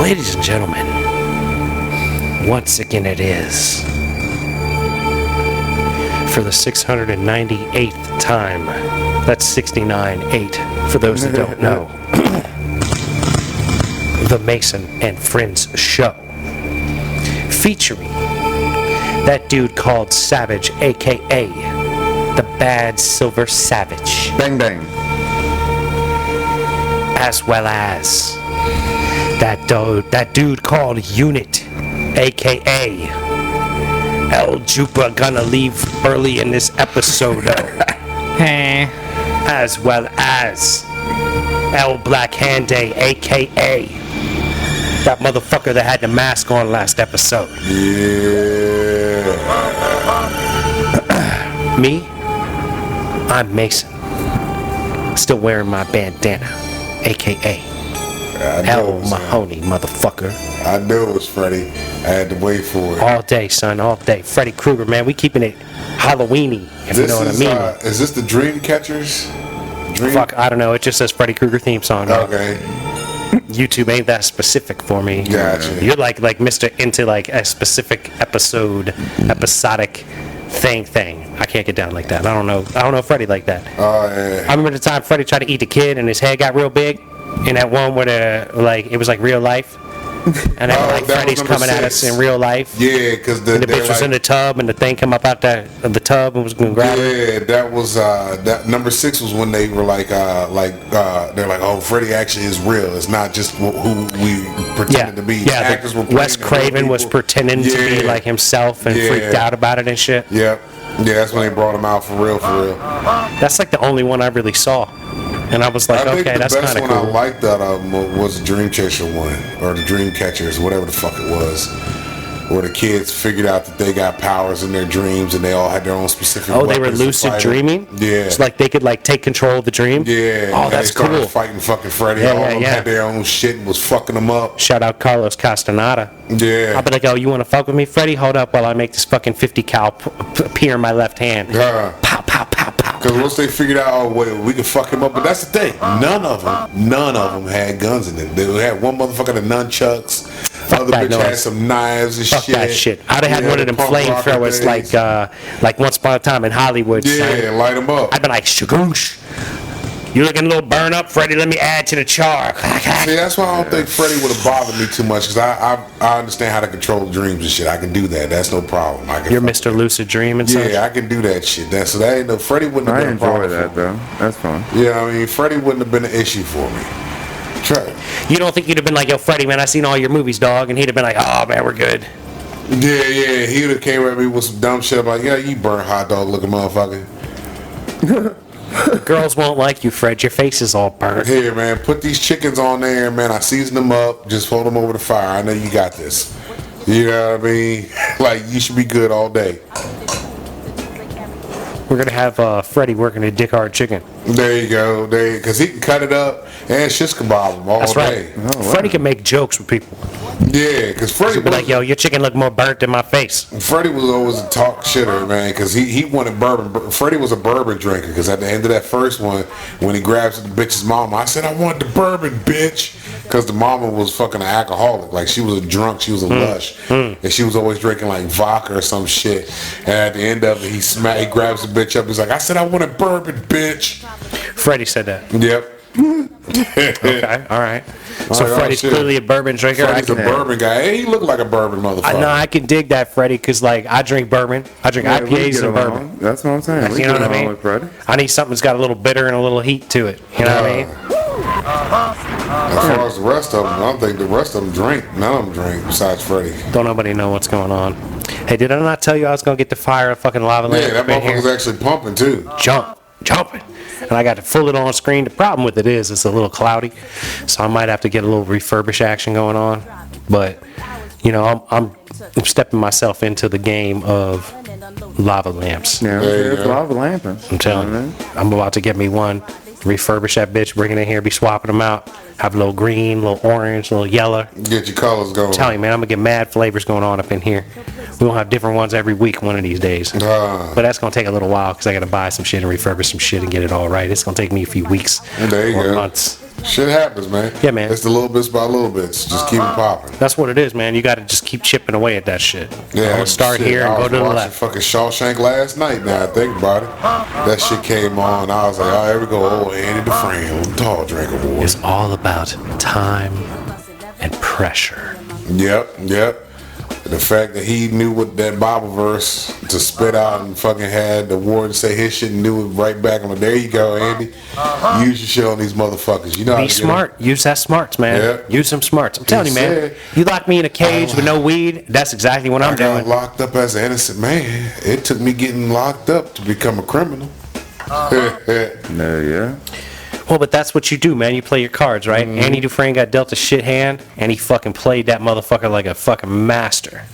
Ladies and gentlemen, once again it is, for the 698th time, that's 69-8 for those that don't know, the Mason and Friends Show, featuring that dude called Savage, aka the Bad Silver Savage. Bang bang. As well as that dude called Unit, aka El Jupa gonna leave early in this episode. As well as El Black Hande, aka that motherfucker that had the mask on last episode. Yeah. Me, I'm Mason. Still wearing my bandana, aka El Mahoney, motherfucker. I knew it was Freddy. I had to wait for it. All day, son, all day. Freddy Krueger, man, we keeping it Halloweeny, if you know what I mean. Is this the Dream Catchers? Fuck, I don't know. It just says Freddy Krueger theme song. Okay. YouTube ain't that specific for me. Gotcha. You're like Mr. into like a specific episodic thing. I can't get down like that. I don't know Freddy like that. Oh, yeah. I remember the time Freddy tried to eat the kid and his head got real big. In that one where it was like real life. And then Freddy's coming 6. At us in real life. Yeah, because the bitch was in the tub and the thing come up out the tub and was gonna grab her. Yeah, that was that number 6 was when they were they're like, oh, Freddy actually is real. It's not just who we pretended to be. Yeah, actors were Wes Craven was pretending to be like himself and freaked out about it and shit. Yep. Yeah, that's when they brought him out for real. That's like the only one I really saw. And I was like, okay, that's kind of cool. The best one I liked that was the Dream Chaser one, or the Dream Catchers, whatever the fuck it was, where the kids figured out that they got powers in their dreams and they all had their own specific. Oh, they were lucid dreaming. Yeah, it's like they could take control of the dream. Yeah. Oh, that's cool. Cool. Fighting fucking Freddy. All of them had their own shit and was fucking them up. Shout out Carlos Castaneda. Yeah. I'll be like, oh, you want to fuck with me, Freddy? Hold up while I make this fucking 50 cal appear in my left hand. Yeah. Pow, pow, pow, pow. Because once they figured out, oh wait, we can fuck him up. But that's the thing, none of them had guns in it. They had one motherfucker that nunchucks. Other bitch had some knives and fuck shit. That shit. I'd have had one of them flamethrowers like Once Upon a Time in Hollywood. Yeah, light them up. I'd been like, shagoosh. You looking a little burn up, Freddy? Let me add to the char. See, that's why I don't think Freddy would have bothered me too much, because I understand how to control dreams and shit. I can do that. That's no problem. You're Mr. Lucid Dream and stuff? Yeah, I can do that shit. So that ain't no Freddy wouldn't have been a problem. I enjoy that though. That's fun. Yeah, I mean, Freddy wouldn't have been an issue for me. Try. You don't think you'd have been like, yo, Freddy, man, I seen all your movies, dog, and he'd have been like, oh man, we're good. Yeah, he would have came at me with some dumb shit. I'm like, yeah, you burnt hot dog looking motherfucker. Girls won't like you, Fred. Your face is all burnt. Here, man, put these chickens on there, man. I season them up. Just hold them over the fire. I know you got this. You know what I mean? Like, you should be good all day. We're going to have Freddy working a dick hard chicken. There you go. Because he can cut it up and shish kebab them all That's day. Right. Oh, wow. Freddy can make jokes with people. Yeah, because Freddy be like, yo, your chicken look more burnt than my face. Freddy was always a talk shitter, man, because he wanted bourbon. Freddy was a bourbon drinker, because at the end of that first one, when he grabs the bitch's mama, I said, I want the bourbon, bitch. Because the mama was fucking an alcoholic. Like, she was a drunk, she was a lush. And she was always drinking, like, vodka or some shit. And at the end of it, he grabs the bitch up. He's like, I said, I want a bourbon, bitch. Freddy said that. Yep. Okay, all right. So Freddy's clearly a bourbon drinker. Freddy's a bourbon guy. Hey, he looked like a bourbon motherfucker. No, I can dig that, Freddy, because like I drink bourbon. I drink IPAs and bourbon. That's what I'm saying. You know what I mean? I need something that's got a little bitter and a little heat to it. You know what I mean? As far as the rest of them, I don't think the rest of them drink. None of them drink besides Freddy. Don't nobody know what's going on. Hey, did I not tell you I was going to get the fire a fucking lava lamp? Yeah, that motherfucker's actually pumping too. Jumping. And I got to full it on screen. The problem with it is it's a little cloudy, so I might have to get a little refurbish action going on. But, you know, I'm stepping myself into the game of lava lamps. Yeah, it's lava lamping. I'm telling you, I'm about to get me one, refurbish that bitch, bring it in here, be swapping them out. Have a little green, a little orange, a little yellow. Get your colors going. I'm telling you, man, I'm going to get mad flavors going on up in here. We're going to have different ones every week one of these days. But that's going to take a little while because I got to buy some shit and refurbish some shit and get it all right. It's going to take me a few weeks or months. Shit happens, man. Yeah, man. It's the little bits by little bits. Just keep it popping. That's what it is, man. You got to just keep chipping away at that shit. Yeah, I'll start shit, here and I go was to the watching left. fucking Shawshank last night. Now I think about it, that shit came on. I was like, oh, here we go. Oh, Andy Dufresne, tall drinker boy. It's all about time and pressure. Yep. The fact that he knew what that Bible verse to spit out and fucking had the warden say his shit and knew it right back. I'm like, there you go, Andy. Use your shit on these motherfuckers. You know how Be to get smart. Use that smarts, man. Yeah. Use some smarts. I'm telling you, man. said- You lock me in a cage with no weed, that's exactly what I'm I got doing. locked up as an innocent man. It took me getting locked up to become a criminal. Yeah. Well, but that's what you do, man. You play your cards, right? Andy Dufresne got dealt a shit hand, and he fucking played that motherfucker like a fucking master.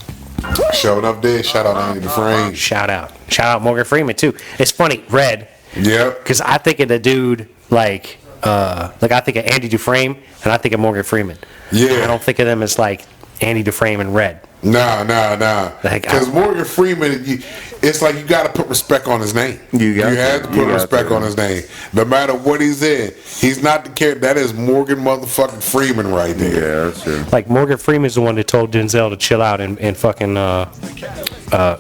Showed up there. Shout out Andy Dufresne. Shout out Morgan Freeman too. It's funny, Red, Yep. because I think of the dude like I think of Andy Dufresne and I think of Morgan Freeman. Yeah. I don't think of them as like Andy Dufresne and Red. Nah. Like, Because Morgan Freeman, it's like you got to put respect on his name. You have to put respect on his name. No matter what he's in, he's not the character. That is Morgan motherfucking Freeman right there. Yeah, that's true. Like Morgan Freeman's the one that told Denzel to chill out in fucking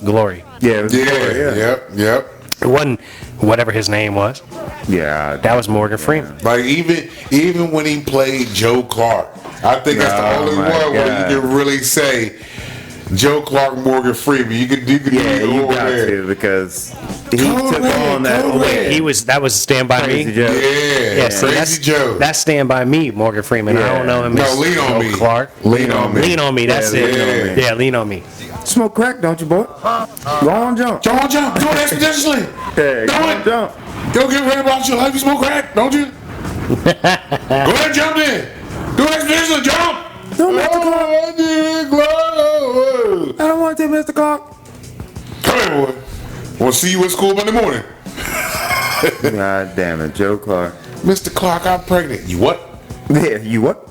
Glory. Yeah, it was Yep. It wasn't whatever his name was. Yeah. That was Morgan Freeman. Like even when he played Joe Clark, I think that's the Oh only my one where God. you can really say Joe Clark, Morgan Freeman. You could Yeah, do you over got there. to because he Go took ahead, on that. go Oh, ahead. wait, That was Stand By Crazy Me. Joe. Yeah, See, Crazy Joe. That's Stand By Me, Morgan Freeman. I Yeah. don't know him No, as Lean on Joe Me. Clark. Lean on me. Lean on me, that's Yeah, it. Lean on Me. Yeah, Lean on Me. Smoke crack, don't you, boy? Go on, jump. Go on, jump. Do it expeditiously. Hey, go Do on, it. jump. Don't give a shit about your life. You smoke crack, don't you? Go ahead, jump in. Do it expeditiously. Jump. Don't Mr. Clark. Oh, I don't want to take Mr. Clark. come here, boy. Want to see you at school Monday morning. God damn it, Joe Clark. Mr. Clark, I'm pregnant. You what? Yeah, you what?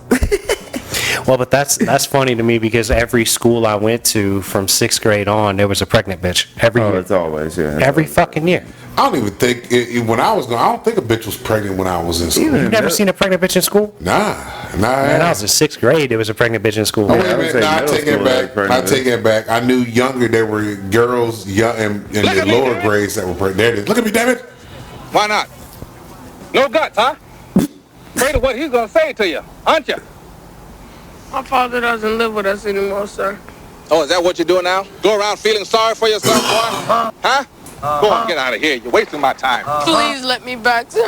Well, but that's funny to me because every school I went to from 6th grade on, there was a pregnant bitch. Every Oh, year. it's always, yeah. Every fucking year. I don't even think when I was going. I don't think a bitch was pregnant when I was in school. Even You never seen a pregnant bitch in school? Nah. When I was in 6th grade, there was a pregnant bitch in school. Oh, wait I a would minute. say No, I middle take it school, back. like, pregnant. I take it back. I knew younger there were girls young in the lower grades that were pregnant. There it is. Look at me, damn it. Why not? No guts, huh? Afraid of what he's gonna say to you, aren't you? My father doesn't live with us anymore, sir. Oh, is that what you're doing now? Go around feeling sorry for yourself, boy? Huh? Go on, get out of here. You're wasting my time. Please let me back, sir.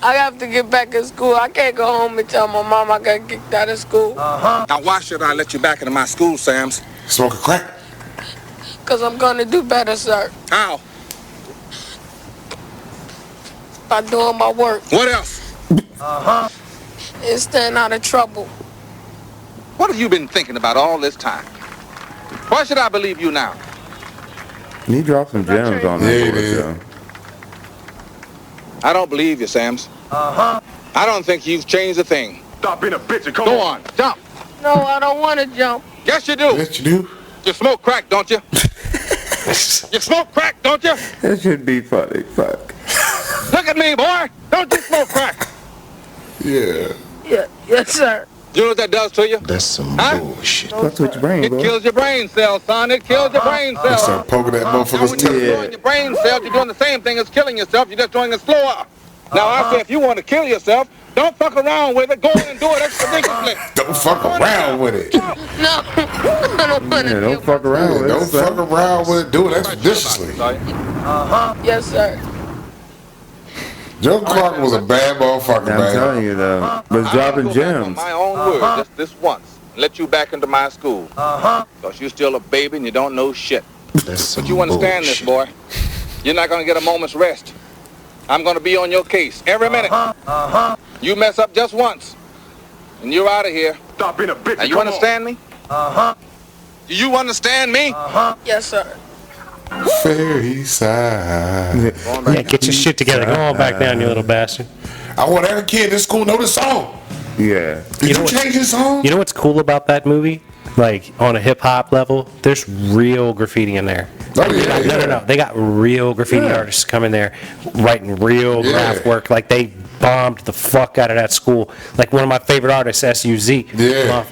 I have to get back in school. I can't go home and tell my mom I got kicked out of school. Now, why should I let you back into my school, Sams? Smoking crack. Because I'm going to do better, sir. How? By doing my work What else? and staying out of trouble. What have you been thinking about all this time? Why should I believe you now? He dropped some gems on Yeah, that he boy, did. so. I don't believe you, Sams. I don't think you've changed a thing. Stop being a bitch and come Go on, jump. No, I don't want to jump. Yes, you do. Yes, you do. You smoke crack, don't you? You smoke crack, don't you? That should be funny. Fuck. Look at me, boy. Don't you smoke crack? Yeah. Yeah, yes, sir. You know what that does to you? That's some Huh? bullshit. Fuck with your brain, It bro. kills your brain cells, son. It kills your brain You cells. start poking that Now, motherfucker's when you're teeth. destroying your brain cells, you're doing the same thing as killing yourself. You're just doing it slower. Now, I say if you want to kill yourself, don't fuck around with it. Go in and do it expeditiously. Don't fuck around with it. No, I don't want to Yeah, don't fuck around with it. Don't son. fuck around with it. Do it expeditiously. Yes, sir. Joe Clark was a bad motherfucker, I'm man. telling you, though. Was dropping I'll go back on gems. my own word, just this once. Let you back into my school. Because you're still a baby and you don't know shit. But you understand this, boy. You're not going to get a moment's rest. I'm going to be on your case every minute. You mess up just once, and you're out of here. Stop being a bitch Now, and you come understand me? Do you understand me? Yes, sir. Fairy side. Yeah, get your shit together. Go on back down, you little bastard. I want every kid in this school know this song. Yeah. Did you, know what- change this song? You know what's cool about that movie? Like, on a hip-hop level, there's real graffiti in there. Oh, yeah, No. They got real graffiti artists coming there, writing real Yeah. graph work. Like, they bombed the fuck out of that school. Like one of my favorite artists, S.U.Z. Yeah.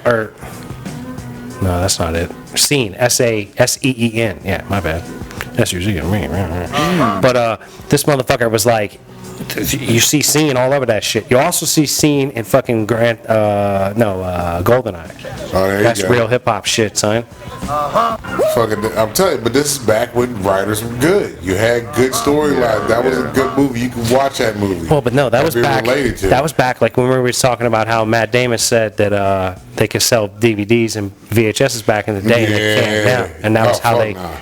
No, that's not it. Scene, S-A-S-E-E-N. Yeah, my bad. S-U-Z. But this motherfucker was like, you see Scene all over that shit. You also see Scene in fucking GoldenEye. Oh, there you That's go. real hip-hop shit, son. Fucking, I'm telling you, but this is back when writers were good. You had good storylines. That was a good movie. You could watch that movie. Well, but no, that was be back. related to. That was back like when we were talking about how Matt Damon said that they could sell DVDs and VHSs back in the day, and they can't now. And that was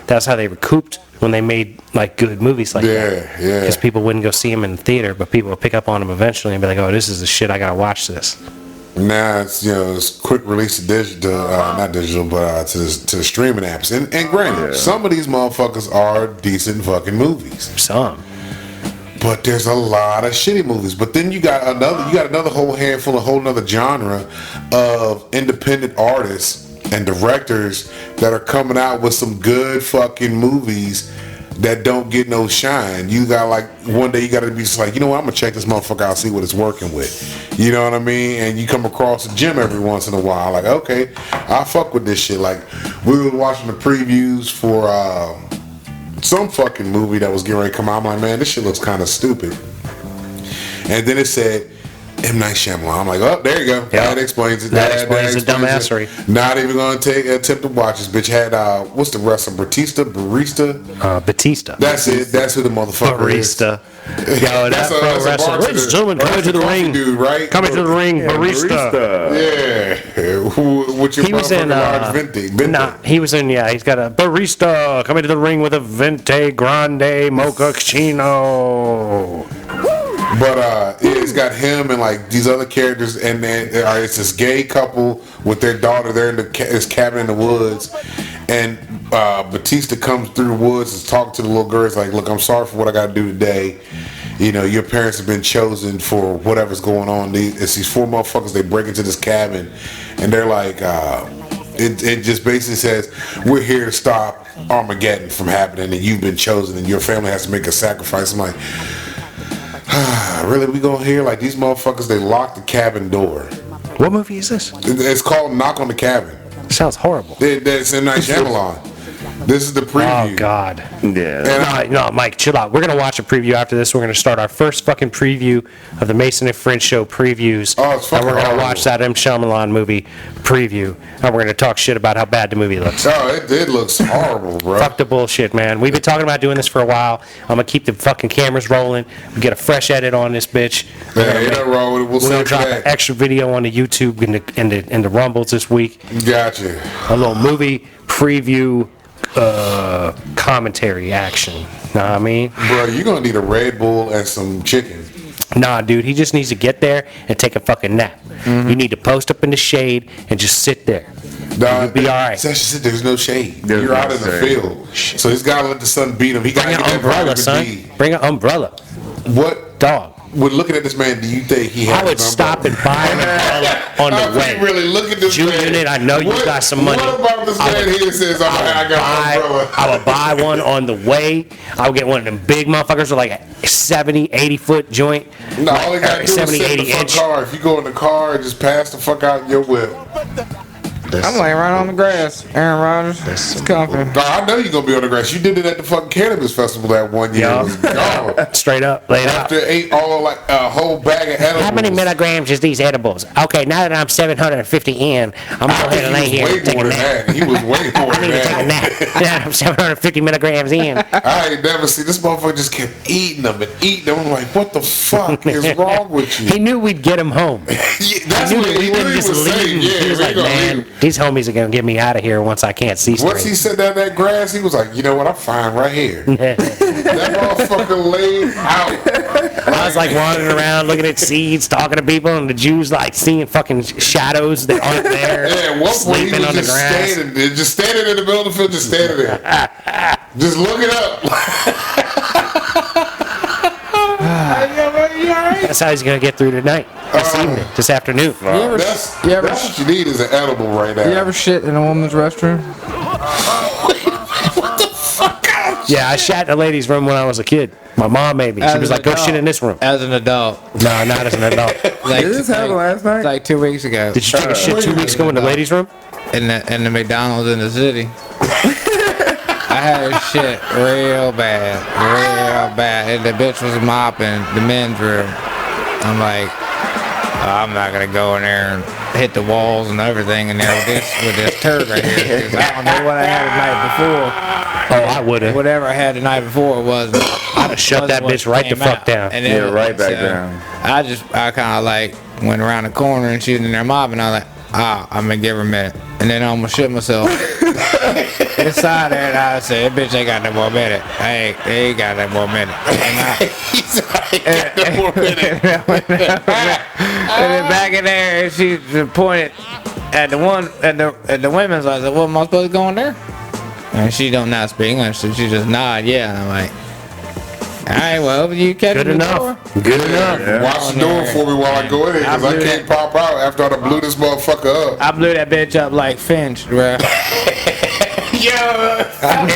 that's how they recouped when they made like good movies like that. Yeah. Because people wouldn't go see them in the theater, but people would pick up on them eventually and be like, "Oh, this is the shit. I gotta watch this." Now it's it's quick release to digital, not digital, but to the streaming apps. And granted, some of these motherfuckers are decent fucking movies. Some. But there's a lot of shitty movies. But then you got another whole handful, a whole nother genre of independent artists and directors that are coming out with some good fucking movies that don't get no shine. You got like one day you got to be just like, you know what, I'm gonna check this motherfucker out, see what it's working with. You know what I mean? And you come across a gym every once in a while, like, okay, I fuck with this shit. Like we were watching the previews for some fucking movie that was getting ready to come out. I'm like, man, this shit looks kind of stupid. And then it said M. Night Shyamalan. I'm like, oh, there you go. Yeah. That explains it. That explains the dumbassery. It. Not even going to attempt to watch this. Bitch had, what's the wrestler? Batista? Batista. That's it. That's who the motherfucker Barista. is. Yo, that's pro wrestler. bartender. Ladies and gentlemen, coming to the ring. Dude, right? Coming to the ring, Barista. Yeah. With your He was in, large venti. nah, he was in, he's got a Barista coming to the ring with a Vente Grande Mochaccino. But it's got him and like these other characters, and then it's this gay couple with their daughter. They're in this cabin in the woods, and Batista comes through the woods and talking to the little girl. It's like, look, I'm sorry for what I got to do today. You know, your parents have been chosen for whatever's going on. It's these four motherfuckers. They break into this cabin, and they're like, it just basically says, we're here to stop Armageddon from happening, and you've been chosen, and your family has to make a sacrifice. I'm like, really, we gonna hear like these motherfuckers? They locked the cabin door. What movie is this? It's called Knock on the Cabin. Sounds horrible. That's M. Night Shyamalan. This is the preview. Oh, God. Yeah. No, Mike, chill out. We're going to watch a preview after this. We're going to start our first fucking preview of the Mason and French Show previews. Oh, it's fucking And we're going to horrible. watch that M. Shyamalan movie preview. And we're going to talk shit about how bad the movie looks. Oh, it looks horrible, bro. Fuck the bullshit, man. We've been talking about doing this for a while. I'm going to keep the fucking cameras rolling. We get a fresh edit on this bitch. Yeah, ain't nothing wrong with it. We'll We're going say to drop an that. extra video on the YouTube and the Rumbles this week. Gotcha. A little movie preview commentary action. Know what I mean? Bro, you're gonna need a Red Bull and some chicken. Nah, dude, he just needs to get there and take a fucking nap. You need to post up in the shade and just sit there. Nah, You'll be all right. There's no shade. There's You're no out in the shade. field. So he's gotta let the sun beat him. He gotta Bring get an that umbrella, vitamin son. D. Bring an umbrella. What? Dog. When looking at this man, do you think he has I would an stop umbrella? and buy an umbrella on How the can you way. really look at this Jew man? unit, I know you got some money. What about this I man would- here says, I got an umbrella? I would buy one on the way. I would get one of them big motherfuckers with like a 70, 80 foot joint. No, all you gotta do is 70, sit in 80 the front inch. car. If you go in the car and just pass the fuck out your whip. I'm laying right on the grass. Aaron Rodgers. It's comfy. No, I know you're gonna be on the grass. You did it at the fucking cannabis festival that one year. Yeah. It was gone. Straight up, laid out. After ate all like a whole bag of edibles. How many milligrams is these edibles? Okay, now that I'm 750 in, I'm gonna go ahead and lay He here was and way take more a than nap. that. He was way more I than need to take a that. nap. Now that I'm 750 milligrams in. I ain't never seen this motherfucker just kept eating them and eating them. I'm like, what the fuck is wrong with He you? knew we'd get him home. Yeah, that's He knew what that we he wouldn't just was saying. leave. Yeah, He was we like, gonna man, leave. these homies are gonna get me out of here once I can't see Once he straight. sat down that grass, he was like, you know what, I'm fine right here. That motherfucker laid out. I was like wandering around looking at seeds, talking to people, and the Jews like seeing fucking shadows that aren't there, Yeah, at one point he sleeping was on the just grass. standing there, just standing in the middle of the field, just standing there. Just looking up. That's how he's gonna get through tonight, this evening, this afternoon. That's what you need is an edible right now. You ever shit in a woman's restroom? What the fuck kind of Yeah, I shat in the ladies' room when I was a kid. My mom made me. She was like, "Go shit in this room." As an adult. No, not as an adult. Like, Did this happen last night? like 2 weeks ago. Did you take a shit 2 weeks ago in the ladies' room? In the McDonald's in the city. I had a shit real bad. And the bitch was mopping the men's room. I'm like, oh, I'm not gonna go in there and hit the walls and everything in there with this turd right here. 'Cause I don't know what I had the night before. Oh, I would have. Whatever I had the night before wasn't. I'd have shut that bitch right the fuck down. And Yeah, then, right back down. I kind of like went around the corner and she was in there mopping. I was like, I'm gonna give her a minute. And then I almost shit myself. Inside there, and I said, that bitch ain't got no more minute. They ain't got no more minute. And then back in there, and she pointed at the one, at the women's. I said, well, am I supposed to go in there? And she don't not speak English, so she just nod, yeah. And I'm like, all right, well, you catch Good the enough. door? Good enough. Watch the door for me while I go in there, because I can't pop out after I done blew this motherfucker up. I blew that bitch up like Finch, bro. Yeah. Oh,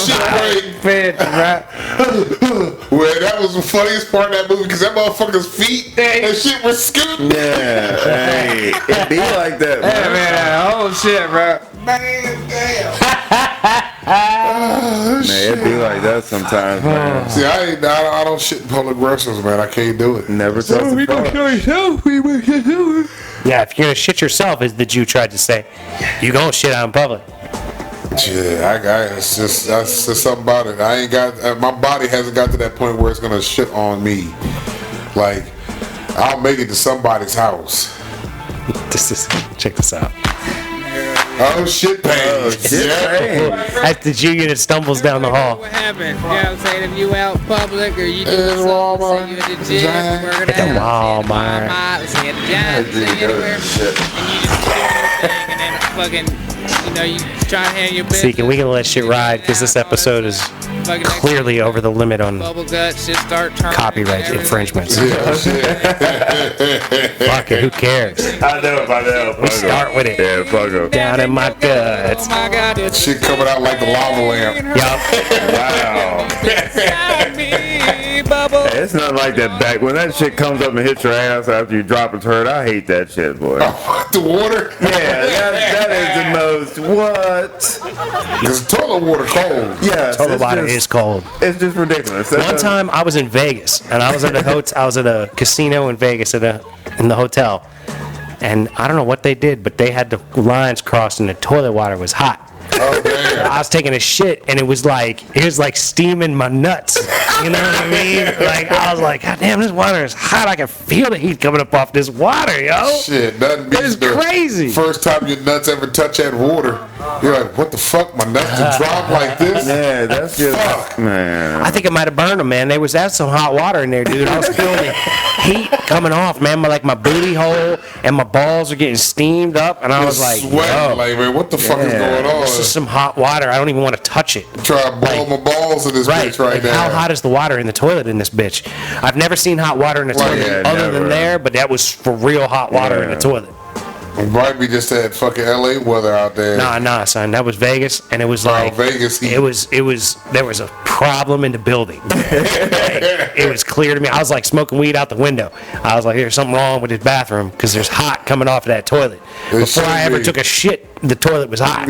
shit, right. Finch, bro. Well, that was the funniest part of that movie, because that motherfucker's feet and shit was scooting. Yeah, hey, it be like that, Hey, man. man, that whole shit, bro. Man, damn. Man, it be like that sometimes, man. See, I don't shit in public restrooms, man. I can't do it. Never trust a dog. Yeah, if you're gonna shit yourself, as the Jew tried to say, you gonna shit out in public. Yeah, it's just that's just something about it. I ain't got my body hasn't got to that point where it's gonna shit on me. Like I'll make it to somebody's house. Check this out. Oh shit, pain. Oh, shit, Yeah. That's the Jew that stumbles down the hall. What happened? You know what I'm saying? If you out in public or you It's doing something, Walmart. say you at the gym, working At the out, Walmart. say at the gym, say anywhere, and you just doing your thing, and then fucking, you know, you try to handle your business. See, can we can let shit ride because this episode is Fucking clearly over the limit on bubble guts just start turning. copyright and everything. infringements. Yeah, shit. Fuck it, who cares? I know. We start with it. Yeah, fuck up. Down in my guts. Oh my God, it's Shit coming out like the lava lamp. Yup. Wow. inside me, bubble. Hey, it's not like that back. When that shit comes up and hits your ass after you drop a turd, I hate that shit, boy. The water? Yeah, that is the most, what? Because toilet water cold. Yeah, Total water is cold. It's just ridiculous. One time I was in Vegas and I was at a I was at a casino in Vegas in the hotel, and I don't know what they did, but they had the lines crossed and the toilet water was hot. Oh damn. I was taking a shit and it was like steaming my nuts. You know what I mean? Like I was like, God damn, this water is hot. I can feel the heat coming up off this water, yo. Shit, nothing That beats is the crazy. first time your nuts ever touch that water. You're like, what the fuck? My nuts to drop like this? Yeah, that's just, Fuck. man. I think it might have burned them, man. There was some hot water in there, dude. I was feeling the heat coming off, man. My booty hole and my balls are getting steamed up, and I was like, sweating, yo, like, man, what the fuck is Yeah. going on? this is some hot water. I don't even want to touch it. Try to boil my balls in this Right, bitch right like, now. how hot is the water in the toilet in this bitch? I've never seen hot water in the toilet yeah, other than never. there, but that was for real hot water in the Yeah. toilet. It might be just that fucking LA weather out there. Nah, son. That was Vegas, and it was like Vegas heat. It was. There was a problem in the building. Like, it was clear to me. I was like smoking weed out the window. I was like, "There's something wrong with this bathroom because there's hot coming off of that toilet." Before I ever be. took a shit, the toilet was hot.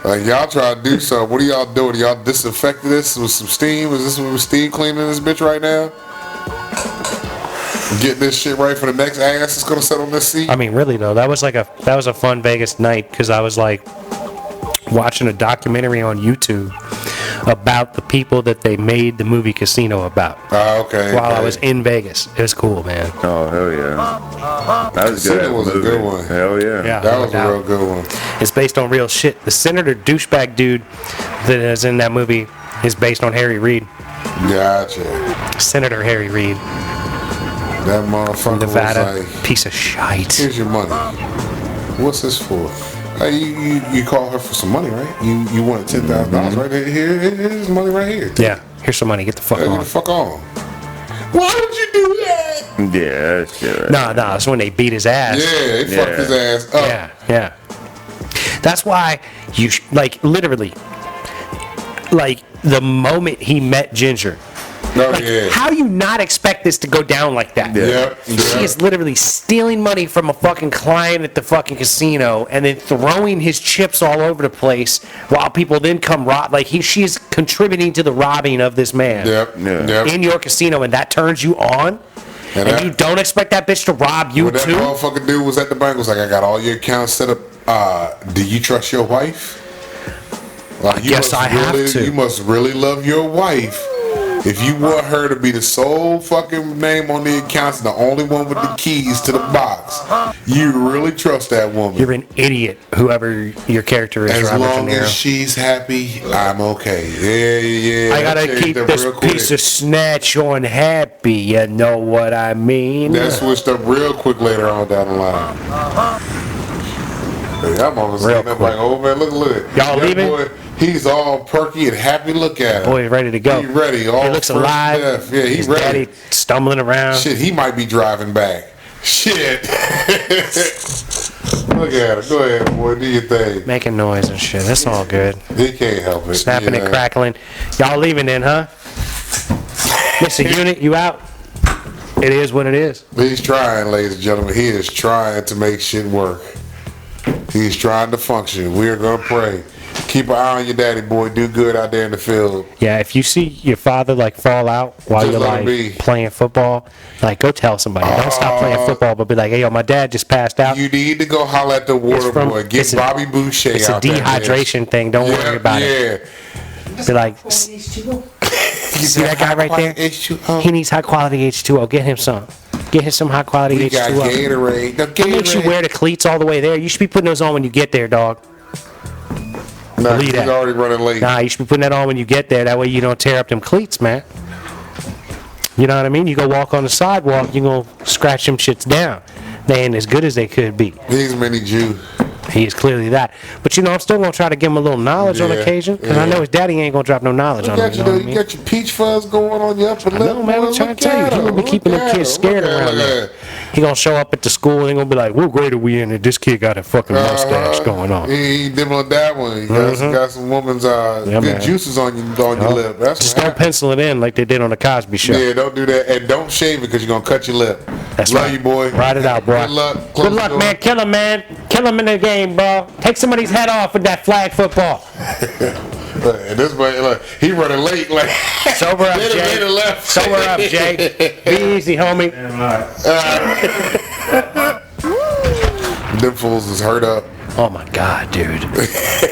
Like, y'all try to do something. What are y'all doing? Y'all disinfecting this with some steam? Is this with steam cleaning this bitch right now? Get this shit right for the next ass that's gonna sit on this seat? I mean, really though, that was a fun Vegas night because I was like watching a documentary on YouTube about the people that they made the movie Casino about. Okay. While I okay. was in Vegas, it was cool, man. Oh, hell yeah. That was good. Casino was a movie. good one. Hell yeah. Yeah. That no was a doubt. real good one. It's based on real shit. The senator douchebag dude that is in that movie is based on Harry Reid. Gotcha. Senator Harry Reid, That motherfucker Nevada, was like, piece of shite. here's your money. What's this for? Hey, you called her for some money, right? You wanted $10,000, right? Here's money right here. Yeah, here's some money. Get the fuck Hey, get on. the fuck on. Why would you do that? Yeah, that shit. Right. No, that's when they beat his ass. Yeah, they fucked his ass up. Yeah. That's why like literally, like the moment he met Ginger. Oh, Like, yeah. how you not expect this to go down like that? Yep. He is literally stealing money from a fucking client at the fucking casino and then throwing his chips all over the place while people then come rob. Like she is contributing to the robbing of this man Yep. in your casino, and that turns you on. And that- you don't expect that bitch to rob you When that too? motherfucker dude was at the bank, was like, I got all your accounts set up. Do you trust your wife? Like, you guess must I have really, to. You must really love your wife. If you want her to be the sole fucking name on the accounts and the only one with the keys to the box, you really trust that woman. You're an idiot, whoever your character is, As Robert long De Niro. as she's happy, I'm okay. Yeah. I gotta That changed keep up this real quick. piece of snatch on happy, you know what I mean? That switched up real quick later on down the line. Hey, I'm almost Real saying that like, oh man, look at it. Y'all That leaving? Boy, he's all perky and happy. Look at him. Boy, he's ready to go. He ready. All He looks first alive. death. Yeah, he's His ready. daddy stumbling around. Shit, he might be driving back. Shit. Look at him. Go ahead, boy. Do your thing. Making noise and shit. That's all good. He can't help it. Snapping you know. and crackling. Y'all leaving then, huh? Mr. Unit, you out? It is what it is. He's trying, ladies and gentlemen. He is trying to make shit work. He's trying to function. We are going to pray. Keep an eye on your daddy, boy. Do good out there in the field. Yeah, if you see your father like fall out while Just you're let him be. like playing football, like go tell somebody. Don't stop playing football, but be like, hey, yo, my dad just passed out. You need to go holler at the water boy. Get Bobby Boucher It's a out there. dehydration thing. Don't worry about it. Be like, see that guy right there? He needs high quality H2O. Get him some. Get him some high quality We got H2O. Gatorade. The What makes you Gatorade. wear the cleats all the way there? You should be putting those on when you get there, dog. Nah, Believe he's that. already running late. Nah, you should be putting that on when you get there. That way you don't tear up them cleats, man. You know what I mean? You go walk on the sidewalk, you gonna scratch them shits down. They ain't as good as they could be. He's a mini Jew. He is clearly that. But you know, I'm still gonna try to give him a little knowledge on Yeah, occasion, because I yeah. know his daddy ain't gonna drop no knowledge You on him. got, You you, know what I you mean? got your peach fuzz going on your upper lip. No, man, boy. I'm trying Look to tell you, at he gonna be him. keeping Look them at kids him. scared Look at around him. there. He gonna show up at the school and they gonna be like, what grade are we in? And this kid got a fucking mustache going on. He dibbling that one. He got some woman's good man. juices on your lip. That's Just what don't happens. pencil it in like they did on the Cosby Show. Yeah, don't do that. And don't shave it because you're going to cut your lip. That's Love right. you, boy. Ride it out, boy. Good luck. Close Good the luck, door. man. Kill him, man. Kill him in the game, bro. Take somebody's head off with that flag football. Look, and this man, look, he running late. Like Sober up, they done made Jay. a left. Sober up, Jay. Be easy, homie. Them fools is hurt up. Oh my God, dude.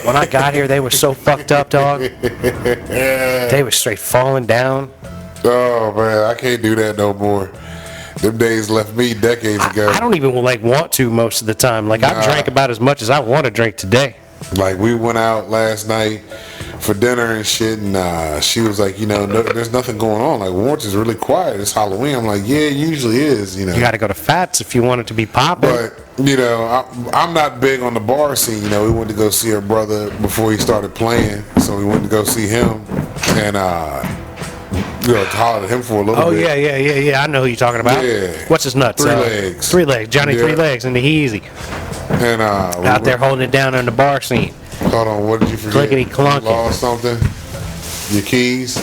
When I got here, they were so fucked up, dog. They were straight falling down. Oh man, I can't do that no more. Them days left me decades ago. I don't even like want to most of the time. Like I've drank about as much as I want to drink today. Like we went out last night for dinner and shit, and she was like, you know, there's nothing going on. Like Warrenton's really quiet. It's Halloween. I'm like, yeah, it usually is. You know. You got to go to Fats if you want it to be popping. But you know, I'm not big on the bar scene. You know, we went to go see her brother before he started playing, so we went to go see him, and you know, hollered at him for a little Oh bit. yeah. I know who you're talking about. Yeah. What's his nuts? 3 Legs. 3 Legs. Johnny Yeah. 3 Legs and the Easy. And Out there holding it down on the bar scene. Hold on, what did you forget? Clickety clonky. You lost something? Your keys?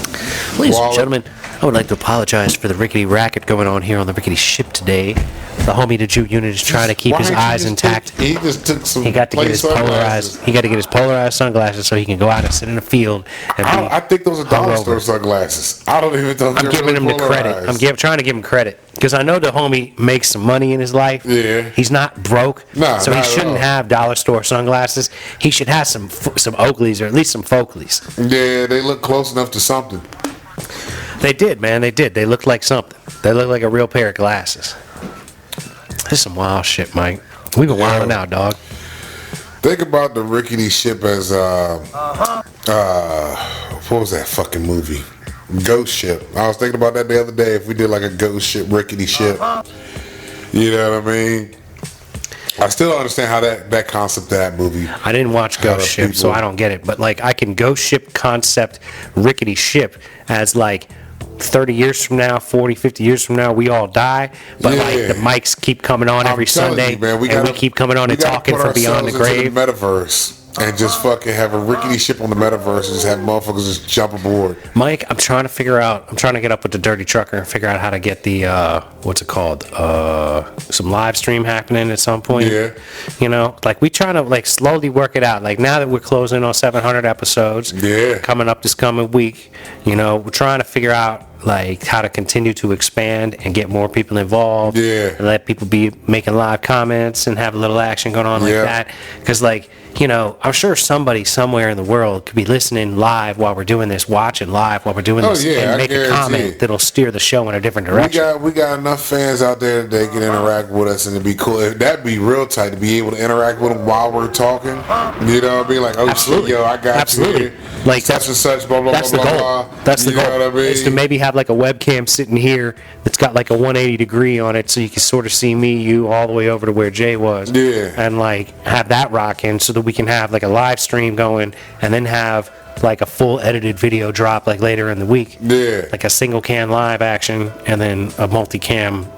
Ladies and Wallet? gentlemen, I would like to apologize for the rickety racket going on here on the rickety ship today. The homie the Jew unit is trying to keep Why his didn't you eyes just intact. He just took some. He got to get plain his sunglasses. polarized. He got to get his polarized sunglasses so he can go out and sit in the field and I be. think those are dollar hungover. store sunglasses. I don't even know. If I'm they're giving him really the credit. polarized. Trying to give him credit because I know the homie makes some money in his life. Yeah. He's not broke, Nah, so he not at shouldn't all. have dollar store sunglasses. He should have some Oakleys or at least some Folkleys. Yeah, they look close enough to something. They did, man. They did. They looked like something. They looked like a real pair of glasses. This is some wild shit, Mike. We've been wilding out, dog. Think about the rickety ship as what was that fucking movie? Ghost Ship. I was thinking about that the other day. If we did like a ghost ship, rickety ship, you know what I mean? I still don't understand how that concept of that movie. I didn't watch How Ghost the Ship, so people- I don't get it. But like, I can Ghost Ship concept rickety ship as like 30 years from now, 40, 50 years from now, we all die. But Yeah. like the mics keep coming on every I'm telling Sunday, you, man, and we keep coming on we and gotta talking put from beyond the ourselves into grave. the metaverse. and just fucking have a rickety ship on the metaverse and just have motherfuckers just jump aboard. Mike, I'm trying to get up with the dirty trucker and figure out how to get the, what's it called? Some live stream happening at some point. Yeah. You know, like we trying to like slowly work it out. Like now that we're closing on 700 episodes. Yeah. Coming up this coming week, you know, we're trying to figure out like how to continue to expand and get more people involved. Yeah. And let people be making live comments and have a little action going on like Yeah. that. Because like, you know, I'm sure somebody somewhere in the world could be listening live while we're doing this, watching live while we're doing this, yeah, I and make a guarantee comment it. that'll steer the show in a different direction. We got enough fans out there that can interact with us, and it'd be cool. That'd be real tight to be able to interact with them while we're talking. You know what I mean? Like, oh Absolutely. shit, yo, I got Absolutely. you here. Like such and such, blah blah That's blah the blah goal. blah. That's the You goal. know what I mean? Is to maybe have like a webcam sitting here that's got like a 180 degree on it, so you can sort of see me, you, all the way over to where Jay was. Yeah. And like have that rocking, so that we can have like a live stream going, and then have like a full edited video drop like later in the week. Yeah. Like a single cam live action, and then a multicam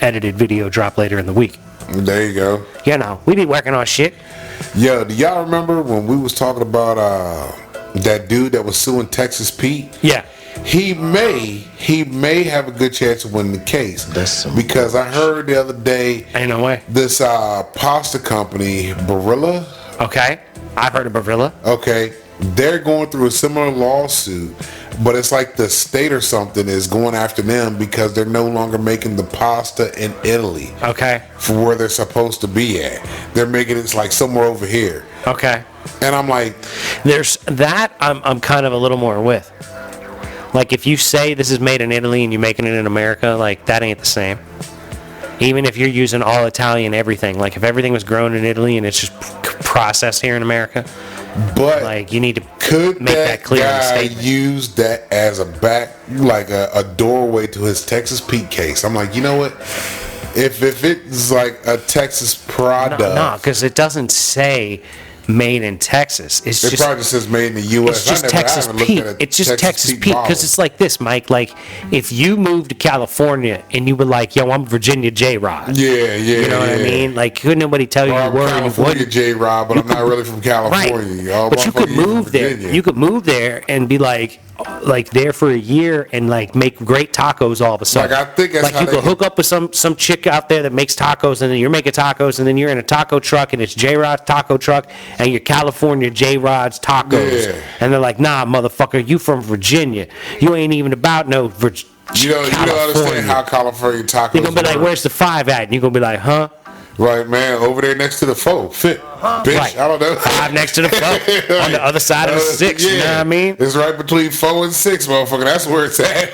edited video drop later in the week. There you go. You know, we be working on shit. Yo, do y'all remember when we was talking about that dude that was suing Texas Pete? Yeah. He may have a good chance of winning the case. Because I heard the other day Ain't no way. this pasta company, Barilla, Okay. I've heard of Barilla. okay, they're going through a similar lawsuit, but it's like the state or something is going after them because they're no longer making the pasta in Italy Okay. for where they're supposed to be at. They're making it like somewhere over here. Okay. And I'm like, There's that I'm kind of a little more with. Like if you say this is made in Italy and you're making it in America, like that ain't the same. Even if you're using all Italian everything, like if everything was grown in Italy and it's just processed here in America, but like you need to could make that clear in the guy statement. use that as a back, like a doorway to his Texas Pete case? I'm like, you know what? If it's like a Texas product, No, because it doesn't say made in Texas. It's it just probably just says made in the U.S. it's just I Texas haven't looked Pete. at a It's just Texas Pete bottle. because it's like this, Mike. Like if you moved to California and you were like, "Yo, I'm Virginia J. Rod." Yeah, You know what I mean? Like couldn't nobody tell you Well, you I'm were and you California wouldn't. J. Rob, but I'm not really from California. Right. Y'all But you could motherfuckers from move there. Virginia. You could move there and be like there for a year and like make great tacos all of a sudden. Like, I think that's like how you they could hook up with some chick out there that makes tacos, and then you're making tacos, and then you're in a taco truck, and it's J Rod's taco truck, and you're California J Rod's tacos, Yeah. and they're like, nah, motherfucker, you from Virginia, you ain't even about no You don't understand how California tacos You're gonna be like, work. where's the 5 at? And you're gonna be like, huh? Right, man, over there next to the 4. Fit. Bitch, Right. I don't know. 5 next to the 4 on the other side of the 6. You know what I mean? It's right between 4 and 6, motherfucker. That's where it's at.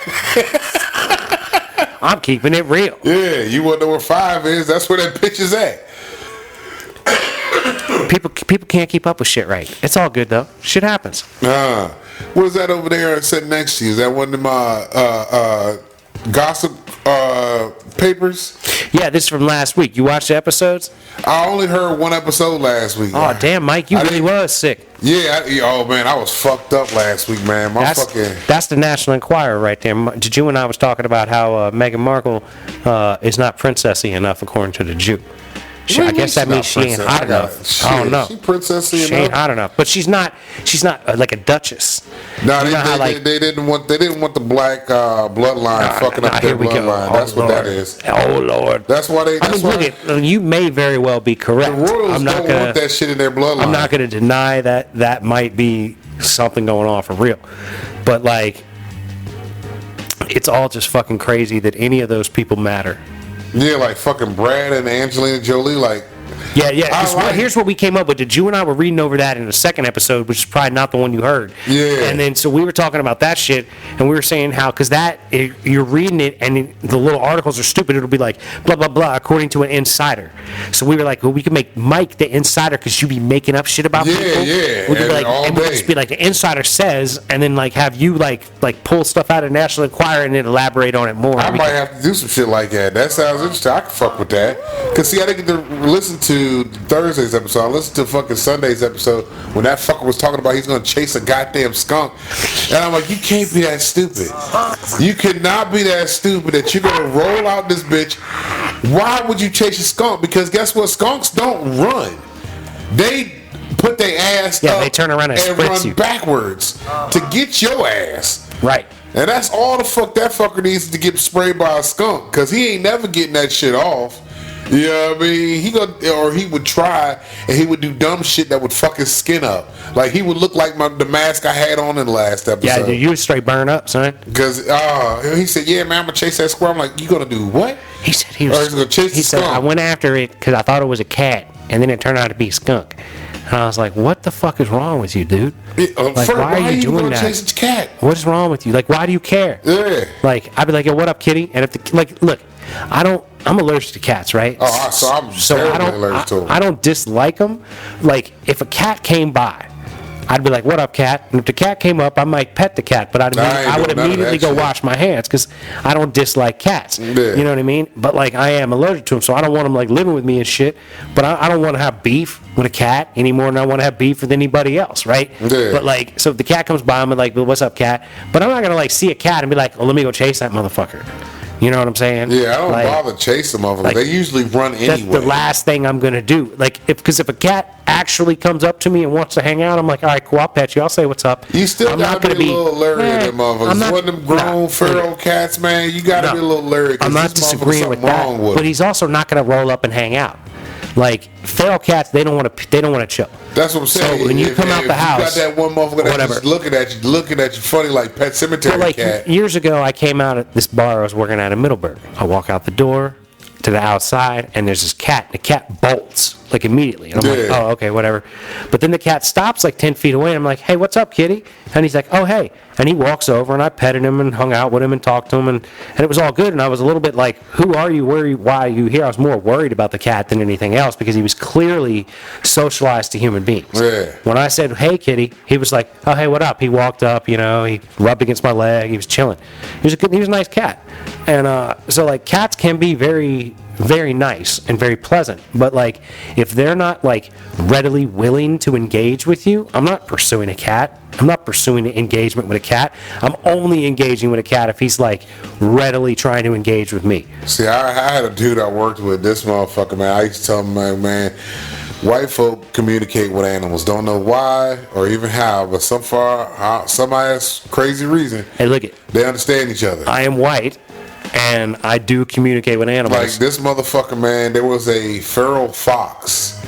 I'm keeping it real. Yeah, you want to know where 5 is? That's where that bitch is at. People can't keep up with shit right. It's all good though. Shit happens. What is that over there sitting next to you? Is that one of my gossip papers? Yeah, this is from last week. You watched the episodes? I only heard one episode last week. Oh damn, Mike, you I really didn't- was sick. Yeah, oh man, I was fucked up last week, man. That's the National Enquirer right there. Did you and I was talking about how Meghan Markle is not princessy enough according to the Jew. I guess that means she ain't hot enough. I don't know. She princessy She ain't enough. hot enough, but she's not like a duchess. No, You know how, like- they didn't want the black bloodline fucking up Here their we go. bloodline. Oh, That's what that Lord. is. Oh Lord. That's why they. I That's mean, why look at you. May very well be correct. the royals I'm not don't gonna. want that shit in their bloodline. I'm not going to deny that that might be something going on for real, but like, it's all just fucking crazy that any of those people matter. Yeah, like fucking Brad and Angelina Jolie, like. Yeah, yeah. 'cause I like- here's what we came up with. Did you and I were reading over that in the second episode, which is probably not the one you heard. Yeah. And then so we were talking about that shit, and we were saying how because you're reading it, and the little articles are stupid. It'll be like blah blah blah according to an insider. So we were like, well, we can make Mike the insider because you be making up shit about Yeah, people. yeah, We could be and like, all and we'll day. just be like the insider says, and then like have you like pull stuff out of National Enquirer and then elaborate on it more. I We might can- have to do some shit like that. That sounds interesting. I can fuck with that. Cause see, I didn't get to listen to Thursday's episode. I listened to fucking Sunday's episode when that fucker was talking about he's gonna chase a goddamn skunk. And I'm like, you can't be that stupid. You cannot be that stupid that you're gonna roll out this bitch. Why would you chase a skunk? Because guess what? Skunks don't run. They put their ass up they turn around and spritz run you. backwards to get your ass. Right. And that's all the fuck that fucker needs to get sprayed by a skunk, cause he ain't never getting that shit off. You know what I mean? He would try, and he would do dumb shit that would fuck his skin up. Like he would look like the mask I had on in the last episode. Yeah, dude, you would straight burn up, son. Cause he said, "Yeah, man, I'm gonna chase that squirrel." I'm like, "You gonna do what?" He said he's gonna chase the said, skunk. I went after it because I thought it was a cat, and then it turned out to be a skunk. And I was like, what the fuck is wrong with you, dude? Like, why are you doing gonna that? chase a cat? What is wrong with you? Like, why do you care? Yeah. Like, I'd be like, yo, what up, kitty? And if look, I'm allergic to cats, right? Oh, so I'm terribly allergic to them. I don't dislike them. Like, if a cat came by, I'd be like, what up, cat? And if the cat came up, I might pet the cat, but I would immediately go wash my hands because I don't dislike cats. Yeah. You know what I mean? But, like, I am allergic to them, so I don't want them, like, living with me and shit. But I don't want to have beef with a cat any more than I want to have beef with anybody else, right? Yeah. But, like, so if the cat comes by, I'm like, well, what's up, cat? But I'm not going to, like, see a cat and be like, well, let me go chase that motherfucker. You know what I'm saying? Yeah, I don't like, bother chasing motherfuckers. like, They usually run anyway. That's the last thing I'm gonna do. Like, because if a cat actually comes up to me and wants to hang out, I'm like, all right, cool, I'll pet you. I'll say what's up. You still I'm gotta not be a gonna little leery of them I'm motherfuckers. not- One of them grown feral cats, man, you gotta be a little leery. I'm not disagreeing with that, but he's also not gonna roll up and hang out. Like, feral cats, they don't want to chill. That's what I'm saying. So when you come out the house, you got that one motherfucker that's whatever. just looking at you funny like Pet Cemetery But like cat. years ago, I came out at this bar I was working at in Middleburg. I walk out the door to the outside, and there's this cat. And the cat bolts like immediately, and I'm like, Yeah. oh, okay, whatever. But then the cat stops like 10 feet away, and I'm like, hey, what's up, kitty? And he's like, oh, hey. And he walks over, and I petted him and hung out with him and talked to him, and it was all good. And I was a little bit like, who are you? Where are you? Why are you here? I was more worried about the cat than anything else because he was clearly socialized to human beings. Yeah. When I said, hey, kitty, he was like, oh, hey, what up? He walked up, you know, he rubbed against my leg. He was chilling. He was a nice cat. And so, like, cats can be very, very nice and very pleasant. But, like, if they're not, like, readily willing to engage with you, I'm not pursuing a cat. I'm not pursuing engagement with a cat. I'm only engaging with a cat if he's, like, readily trying to engage with me. See, I had a dude I worked with, this motherfucker, man. I used to tell him, man, white folk communicate with animals. Don't know why or even how, but some ass crazy reason, Hey, look it. they understand each other. I am white, and I do communicate with animals. Like this motherfucker, man, there was a feral fox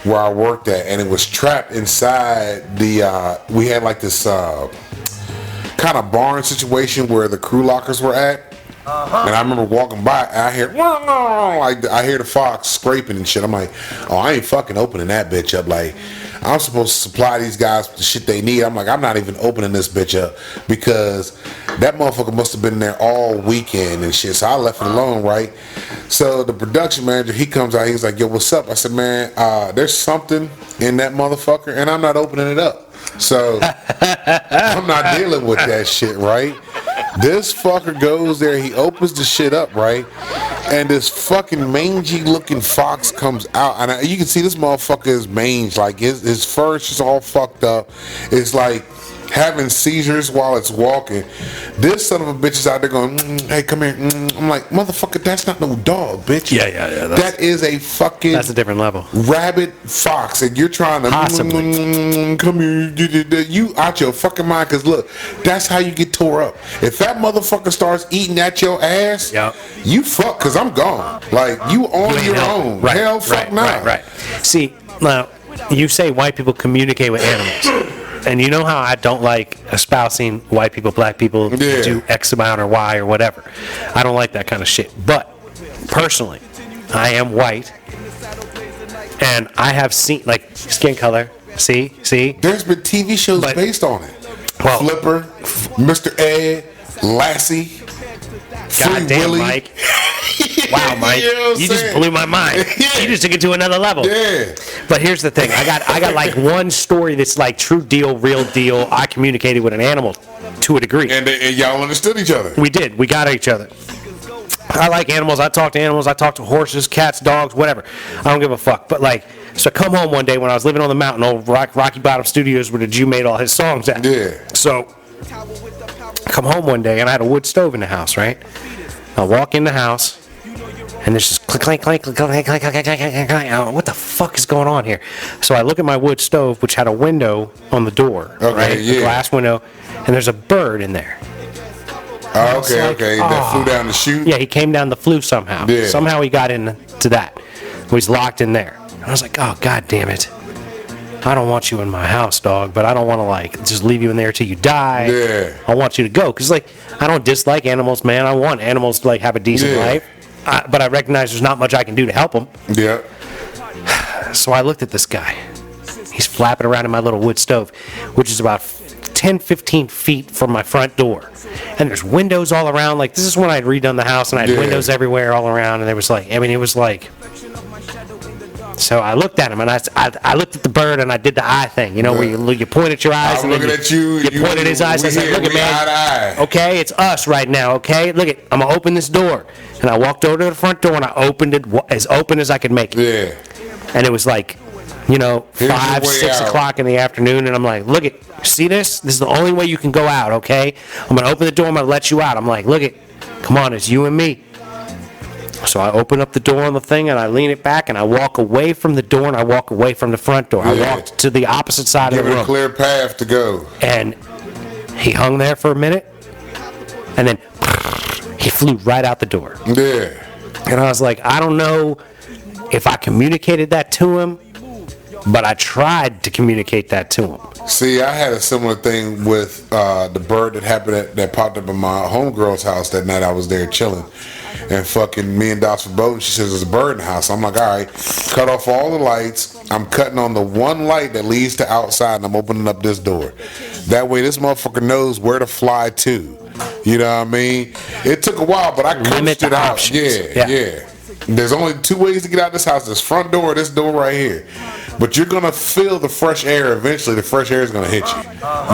where I worked at, and it was trapped inside the, we had like this kind of barn situation where the crew lockers were at. And I remember walking by, and I hear, like, I hear the fox scraping and shit. I'm like, oh, I ain't fucking opening that bitch up. Like, I'm supposed to supply these guys with the shit they need. I'm like, I'm not even opening this bitch up because that motherfucker must have been there all weekend and shit. So I left it alone, right? So the production manager, he comes out, he's like, yo, what's up? I said, man, there's something in that motherfucker, and I'm not opening it up. So I'm not dealing with that shit, right? This fucker goes there, he opens the shit up, right? And this fucking mangy looking fox comes out, and you can see this motherfucker is mange, like his fur is just all fucked up. It's like having seizures while it's walking. This son of a bitch is out there going, hey, come here. I'm like, motherfucker, that's not no dog, bitch. Yeah. That is a fucking That's a different level. rabid fox, and you're trying to come here, you out your fucking mind, because look, that's how you get tore up. If that motherfucker starts eating at your ass, Yep. you fuck, because I'm gone. Like, you on your own. Right, Hell fuck not. Right. See, now, you say white people communicate with animals. And you know how I don't like espousing white people, black people Yeah. do X amount or Y or whatever. I don't like that kind of shit. But, personally, I am white. And I have seen, like, skin color. See? There's been TV shows But- based on it. Well- Flipper, Mr. Ed, Lassie, Free Goddamn, Willy. Mike. Wow, Mike. You know what I'm You just saying? blew my mind. Yeah. You just took it to another level. Yeah. But here's the thing. I got like one story that's like true deal, real deal. I communicated with an animal to a degree. And y'all understood each other. We did. We got each other. I like animals. I talk to animals. I talk to horses, cats, dogs, whatever. I don't give a fuck. But like, so I come home one day when I was living on the mountain, old Rocky Bottom Studios, where the Jew made all his songs at. Yeah. So I come home one day and I had a wood stove in the house, right? I walk in the house And there's just clink, clink, clink, clink, clink, clink, clink, clink, clink, clink, clink. I don't know, what the fuck is going on here? So I look at my wood stove, which had a window on the door, right? yeah. A glass window, and there's a bird in there. Oh, It's okay, like, okay. That flew down the chute? Yeah, he came down the flue somehow. Yeah. Somehow he got into that. He was locked in there. And I was like, oh, God damn it. I don't want you in my house, dog, but I don't want to, like, just leave you in there till you die. Yeah. I want you to go. Because, like, I don't dislike animals, man. I want animals to, like, have a decent Yeah. life. But I recognize there's not much I can do to help them. Yeah. So I looked at this guy. He's flapping around in my little wood stove, which is about 10, 15 feet from my front door. And there's windows all around. Like, this is when I'd redone the house, and I had Yeah. windows everywhere all around. And there was like, I mean, it was like... So I looked at him, and I looked at the bird, and I did the eye thing. You know, where you point at your eyes. I'm and then looking at you. You point at his eyes. I said, look at man. Eye to eye. Okay, it's us right now, okay? Look it, I'm going to open this door. And I walked over to the front door, and I opened it as open as I could make it. Yeah. And it was like, you know, Here's your 5, way 6 out. o'clock in the afternoon, and I'm like, look it, see this? This is the only way you can go out, okay? I'm going to open the door, I'm going to let you out. I'm like, look it, come on, it's you and me. So I open up the door on the thing, and I lean it back, and I walk away from the door, and I walk away from the front door. I Yeah. walked to the opposite side Give of the it a room. clear path to go. And he hung there for a minute, and then he flew right out the door. Yeah. And I was like, I don't know if I communicated that to him, but I tried to communicate that to him. See, I had a similar thing with the bird that happened that popped up in my homegirl's house that night. I was there chilling, and fucking me and Dots were boating. She says there's a bird in the house. I'm like, all right, cut off all the lights. I'm cutting on the one light that leads to outside, and I'm opening up this door. That way, this motherfucker knows where to fly to. You know what I mean? It took a while, but I Limit coached it the out. options. Yeah. There's only 2 ways to get out of this house. This front door, this door right here. But you're gonna feel the fresh air eventually. The fresh air is gonna hit you.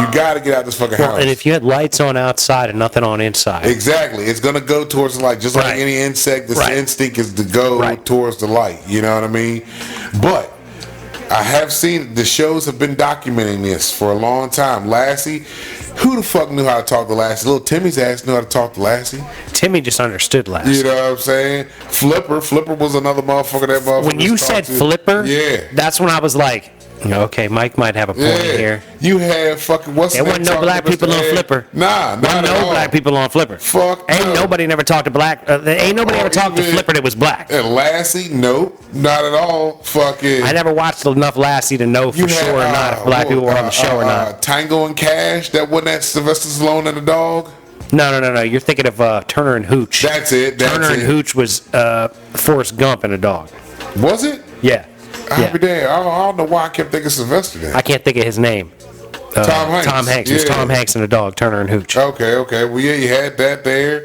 You gotta get out this fucking house. And if you had lights on outside and nothing on inside, Exactly. It's gonna go towards the light. Just like Right. any insect, this Right. instinct is to go Right. towards the light. You know what I mean? But I have seen the shows have been documenting this for a long time. Lassie, who the fuck knew how to talk to Lassie? Little Timmy's ass knew how to talk to Lassie. Timmy just understood last. You know what I'm saying? Flipper was another motherfucker that motherfucker When you was said talking to. Flipper, Yeah. that's when I was like, okay, Mike might have a point Yeah, here. you had fucking what's There his wasn't name no talking black to Mr. people on Ed? Flipper. Nah, not Wasn't at no all. black people on Flipper. Fuck Ain't no. nobody never talked to black. Ain't nobody ever talked to even- Flipper that was black. And Lassie, nope, not at all. Fucking. I never watched enough Lassie to know for You sure had, or not if black people were on the show or not. Tango and Cash, that wasn't that Sylvester Stallone and the dog? No. You're thinking of Turner and Hooch. That's it. That's Turner and it. Hooch was Forrest Gump and a dog. Was it? Yeah. I'll Yeah. be damned. I don't know why I kept thinking Sylvester then. I can't think of his name. Tom Hanks. Tom Hanks. It was Yeah. Tom Hanks and a dog, Turner and Hooch. Okay. Well, yeah, you had that there.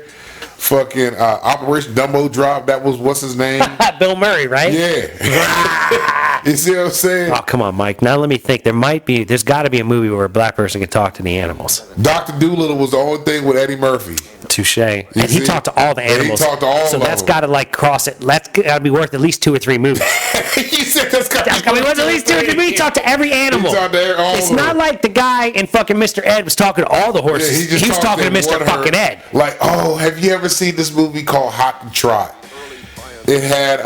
Fucking Operation Dumbo Drop. That was what's his name? Bill Murray, right? Yeah. You see what I'm saying? Oh, come on, Mike. Now let me think. There's got to be a movie where a black person can talk to the animals. Dr. Doolittle was the only thing with Eddie Murphy. Touche. And he see? talked to all the And he animals. talked to all so of that's them. got to like cross it. That's got to be worth at least 2 or 3 movies. He said that's got That's got to be worth at least 2 or 3 movies. He talked to every animal. talked to all It's of not them. like the guy in fucking Mr. Ed was talking to all the Yeah, horses. he just was talking to one Mr. herd. fucking Ed. Like, oh, have you ever seen this movie called Hot to Trot? It had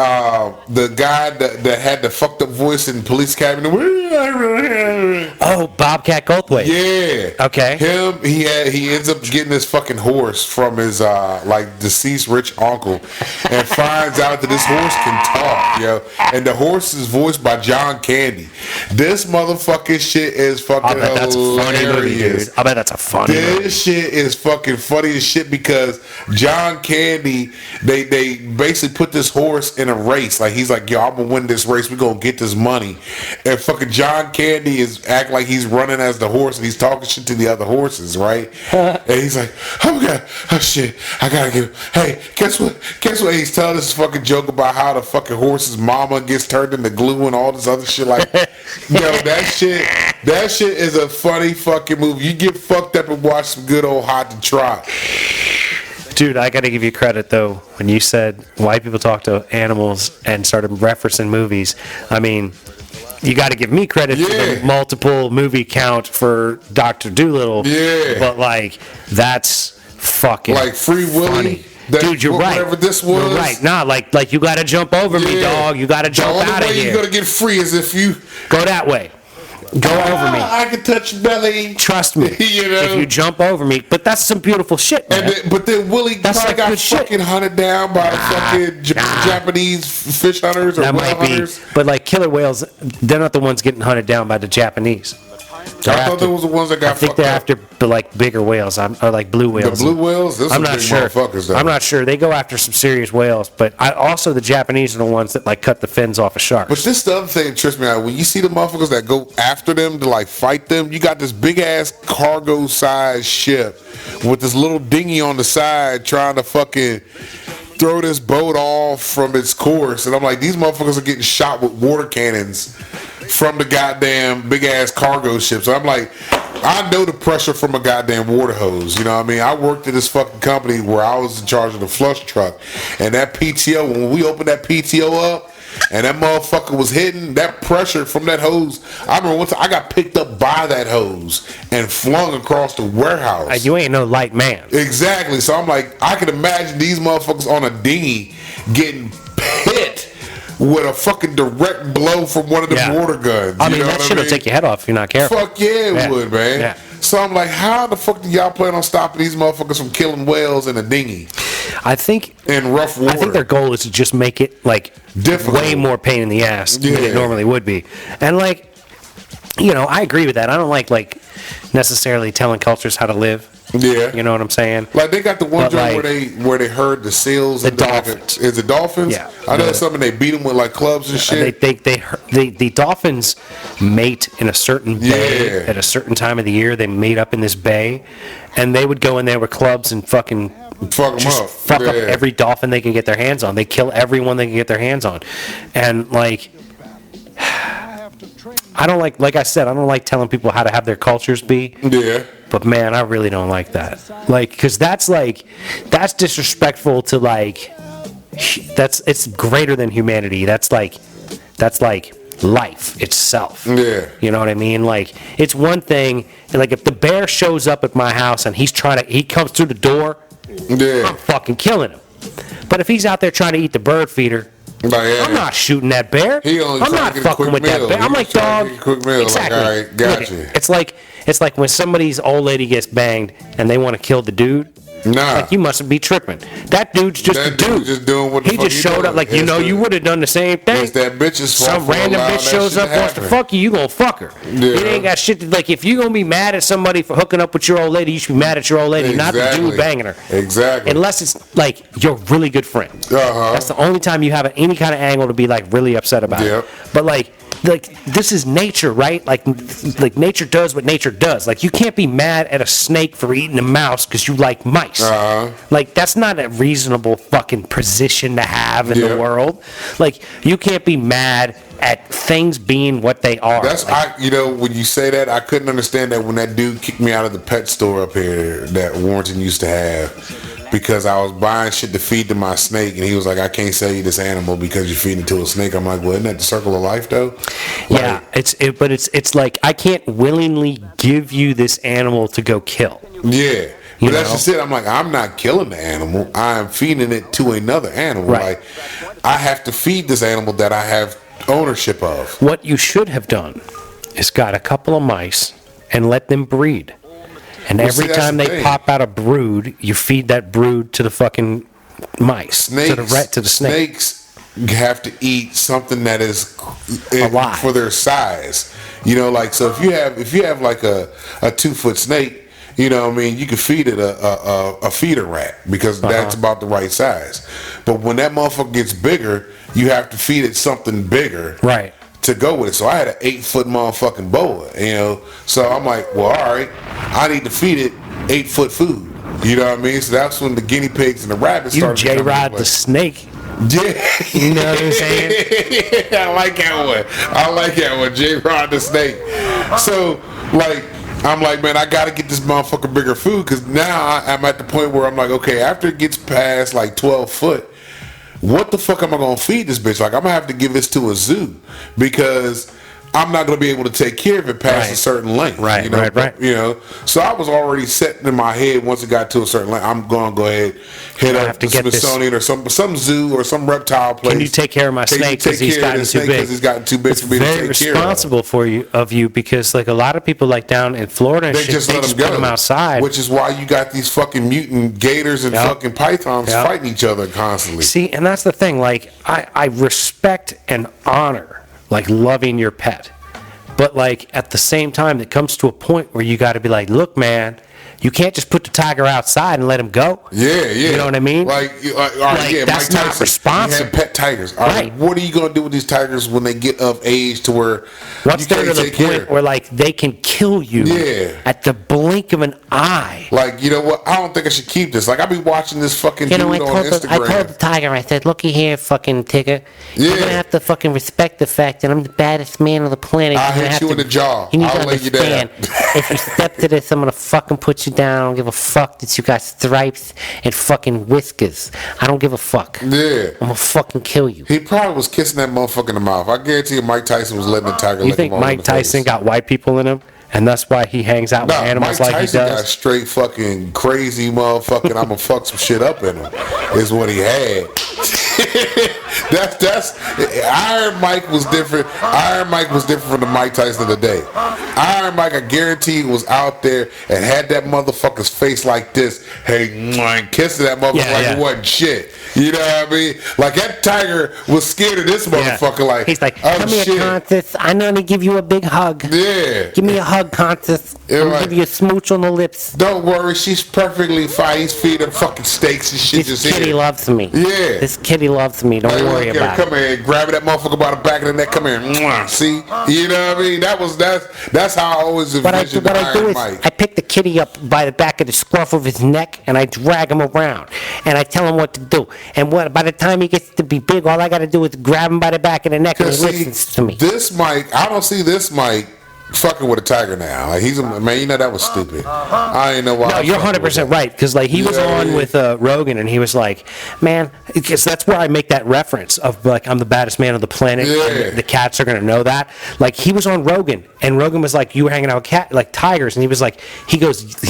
the guy that had the fucked up voice in Police Academy. Oh, Bobcat Goldthwait. Yeah. Okay. He ends up getting this fucking horse from his like deceased rich uncle, and finds out that this horse can talk, yo. And the horse is voiced by John Candy. This motherfucking shit is fucking I bet that's a funny movie, hilarious. dude. I bet that's a funny movie. This shit is fucking funny as shit because John Candy, they basically put this horse in a race. Like he's like, yo, I'm gonna win this race. We gonna get this money. And fucking John Candy is act like he's running as the horse and he's talking shit to the other horses, right? And he's like, oh my god, oh shit, I gotta get. Hey, guess what? He's telling this fucking joke about how the fucking horse's mama gets turned into glue and all this other shit. Like, yo, that shit is a funny fucking movie. You get fucked up and watch some good old Hot to Trot. Dude, I got to give you credit, though, when you said white people talk to animals and started referencing movies. I mean, you got to give me credit for the Yeah. multiple movie count for Dr. Doolittle. Yeah. But, like, that's fucking Like Free Willy. funny. Dude, you're right. Whatever this was. You're right. Nah, like you gotta jump over me, dog. You gotta jump out of here. The only way you're gonna get free is if you go that way. Go over me. I can touch your belly. Trust me. You know? If you jump over me. But that's some beautiful shit, man. But then Willie probably got fucking hunted down by fucking Japanese fish hunters or that whale might hunters. be. But like killer whales, they're not the ones getting hunted down by the Japanese. I thought they was the ones that got I think fucked they're up. after like bigger whales, or like blue whales. The blue whales? Those I'm are not big sure. motherfuckers, though. I'm not sure. They go after some serious whales, but also the Japanese are the ones that like cut the fins off of sharks. But this the other thing that trips me out. When you see the motherfuckers that go after them to like fight them, you got this big ass cargo size ship with this little dinghy on the side trying to fucking throw this boat off from its course. And I'm like, these motherfuckers are getting shot with water cannons from the goddamn big ass cargo ship. So I'm like, I know the pressure from a goddamn water hose. You know what I mean? I worked at this fucking company where I was in charge of the flush truck. And that PTO, when we opened that PTO up and that motherfucker was hitting, that pressure from that hose, I remember one time I got picked up by that hose and flung across the warehouse. You ain't no light man. Exactly. So I'm like, I can imagine these motherfuckers on a dinghy getting hit with a fucking direct blow from one of the water guns. I mean, that shit will take your head off if you're not careful. Fuck yeah, it would, man. Yeah. So I'm like, how the fuck do y'all plan on stopping these motherfuckers from killing whales in a dinghy? I think in rough water. I think their goal is to just make it like difficult, way more pain in the ass than it normally would be. And like, you know, I agree with that. I don't like necessarily telling cultures how to live. Yeah, you know what I'm saying. Like they got the one joint where they herd the seals. The dolphins. Is it dolphins? Yeah, I know something. They beat them with like clubs and shit. The dolphins mate in a certain bay at a certain time of the year. They mate up in this bay, and they would go in there with clubs and fucking fuck them up. Fuck up every dolphin they can get their hands on. They kill everyone they can get their hands on, and like. I don't like I said, I don't like telling people how to have their cultures be. Yeah. But man, I really don't like that. Like, cause that's disrespectful to like, it's greater than humanity. That's like life itself. Yeah. You know what I mean? Like, it's one thing, like if the bear shows up at my house and he comes through the door, I'm fucking killing him. But if he's out there trying to eat the bird feeder, I'm not shooting that bear. I'm not fucking with that bear. I'm like, dog. Exactly. Like, all right, gotcha. Look, it's like when somebody's old lady gets banged and they want to kill the dude. Nah. Like, you mustn't be tripping. That dude's just a dude. Just doing what the he fuck just showed up. Like, you would have done the same thing. It's that bitch's fault. Some random bitch shows up, wants to fuck you, you gonna fuck her. Yeah. It ain't got shit to, like, if you gonna be mad at somebody for hooking up with your old lady, you should be mad at your old lady, not the dude banging her. Exactly. Unless it's, like, you're a really good friend. That's the only time you have any kind of angle to be, like, really upset about it. But, like, this is nature, right? Like nature does what nature does. Like, you can't be mad at a snake for eating a mouse because you like mice. Like, that's not a reasonable fucking position to have in the world. Like, you can't be mad at things being what they are. That's when you say that, I couldn't understand that when that dude kicked me out of the pet store up here that Warrenton used to have. Because I was buying shit to feed to my snake, and he was like, I can't sell you this animal because you're feeding it to a snake. I'm like, well, isn't that the circle of life, though? Yeah, it's like, I can't willingly give you this animal to go kill. Yeah. But that's just it. I'm like, I'm not killing the animal. I'm feeding it to another animal. Right. Like, I have to feed this animal that I have ownership of. What you should have done is got a couple of mice and let them breed. And every time they pop out a brood, you feed that brood to the fucking mice, to the snake. Snakes have to eat something that is alive for their size. You know, like, so if you have like a 2-foot snake, you know what I mean, you can feed it a feeder rat because that's about the right size. But when that motherfucker gets bigger, you have to feed it something bigger. Right. To go with it. So I had an 8-foot motherfucking boa, you know. So I'm like, well, all right, I need to feed it 8-foot food. You know what I mean? So that's when the guinea pigs and the rabbits started. You J-Rod the snake. Yeah. You know what I'm saying? Yeah, I like that one. J-Rod the snake. So, like, I'm like, man, I got to get this motherfucker bigger food because now I'm at the point where I'm like, okay, after it gets past like 12 foot, what the fuck am I gonna feed this bitch? Like, I'm gonna have to give this to a zoo because I'm not going to be able to take care of it past Right. a certain length. Right, you know? right. You know, so I was already setting in my head once it got to a certain length, I'm going to go ahead, hit I up have to the get this- Smithsonian or some zoo or some reptile place. Can you take care of my Can you snake take because he's care of gotten this too snake big? 'cause he's gotten too big It's for me to very take care of. responsible of you because like a lot of people like down in Florida and They shit, just they let just them put go, them outside. which is why you got these fucking mutant gators and Yep. fucking pythons Yep. fighting each other constantly. See, and that's the thing. Like, I respect and honor, like, loving your pet. But, like, at the same time, it comes to a point where you got to be like, look, man, you can't just put the tiger outside and let him go. Yeah. You know what I mean? All right, yeah, that's Mike not Tyson, responsible. He had pet tigers. All right, Right. what are you going to do with these tigers when they get of age to where Once you they're can't to the take care? point where, like, they can kill you Yeah. at the blink of an eye. Like, you know what? I don't think I should keep this. Like, I be watching this fucking You dude know, on I Instagram. told the tiger, I said, looky here, fucking Tigger. You're Yeah. gonna have to fucking respect the fact that I'm the baddest man on the planet. I'll You're gonna hit have you to- in the jaw. You need I'll to lay you down. understand. If you step to this, I'm gonna fucking put you down. I don't give a fuck that you got stripes and fucking whiskers. I don't give a fuck. Yeah. I'm gonna fucking kill you. He probably was kissing that motherfucker in the mouth. I guarantee you Mike Tyson was letting the tiger You lick think him all in Mike the Tyson face. got white people in him? And that's why he hangs out with Nah, animals Mike like he Tyson got does? straight fucking crazy motherfucking I'ma fuck some shit up in him is what he had. that's Iron Mike was different. Iron Mike was different from the Mike Tyson of the day. Iron Mike, I guarantee, was out there and had that motherfucker's face like this. Hey, mwah, and kissing that motherfucker Yeah, like yeah. it wasn't shit. You know what I mean? Like that tiger was scared of this motherfucker. Like He's like, oh come here, shit. Constance. I'm gonna give you a big hug. Yeah. Give me a hug, Constance. Yeah, I'm gonna right. give you a smooch on the lips. Don't worry, she's perfectly fine. He's feeding her fucking steaks and shit. This just kitty here. loves me. Yeah. This kitty loves me. Don't Hey, worry look here, about come it. here, grab that motherfucker by the back of the neck. Come here, mwah, see? You know what I mean? That's how I always What I envisioned do Iron is Mike. I pick the kitty up by the back of the scruff of his neck and I drag him around and I tell him what to do. And by the time he gets to be big, all I got to do is grab him by the back of the neck and he 'Cause see, listens to me. this Mike, I don't see this Mike fucking with a tiger now. Like he's a man. You know that was stupid. I ain't know why. No, I was you're fucking with 100% that. right because like he was Yeah, on yeah. with Rogan and he was like, man, because that's where I make that reference of like I'm the baddest man on the planet. Yeah. And the cats are gonna know that. Like he was on Rogan and Rogan was like, you were hanging out with tigers, and he was like, he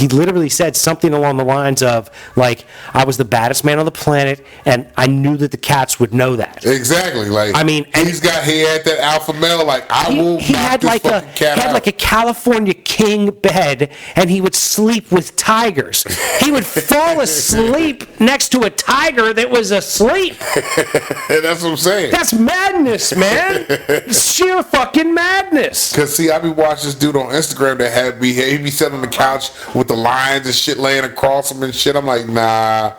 literally said something along the lines of like, I was the baddest man on the planet and I knew that the cats would know that. Exactly. Like I mean, and- he had that alpha male. Like I will He knock had this like fucking cat he had out. like a California king bed, and he would sleep with tigers. He would fall asleep next to a tiger that was asleep. That's what I'm saying. That's madness, man. Sheer fucking madness. Cause see, I be watching this dude on Instagram that he be sitting on the couch with the lines and shit laying across him and shit. I'm like, nah, I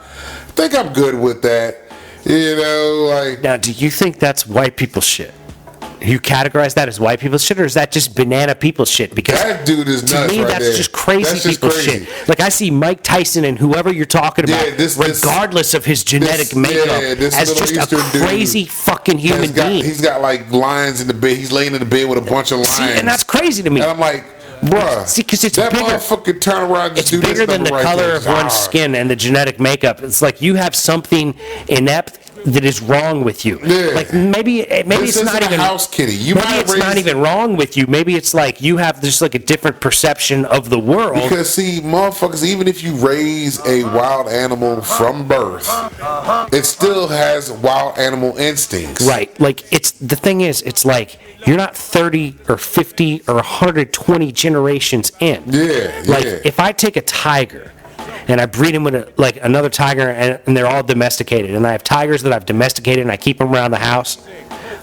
think I'm good with that. You know, like Now, do you think that's white people shit? You categorize that as white people shit, or is that just banana people shit? Because that dude is to nuts me, right that's there. just crazy That's just people crazy. shit. Like I see Mike Tyson and whoever you're talking about, Yeah, this- regardless of his genetic this- makeup, yeah, this as Middle just a Eastern dude crazy fucking human being. He's got like lions in the bed. He's laying in the bed with a bunch of lions. See, and that's crazy to me. And I'm like, bruh, See, 'cause it's that bigger. motherfucker turn around and It's just do bigger this than the number right color there. of one's Ah. skin and the genetic makeup. It's like you have something inept that is wrong with you. Yeah. Like maybe This it's not isn't a even house kitty. You maybe might it's not raise- even wrong with you. Maybe it's like you have just like a different perception of the world. Because see, motherfuckers, even if you raise a wild animal from birth, it still has wild animal instincts. Right. Like it's the thing is, it's like you're not 30 or 50 or 120 generations in. Yeah, Like yeah. if I take a tiger and I breed him with another tiger and they're all domesticated and I have tigers that I've domesticated and I keep them around the house.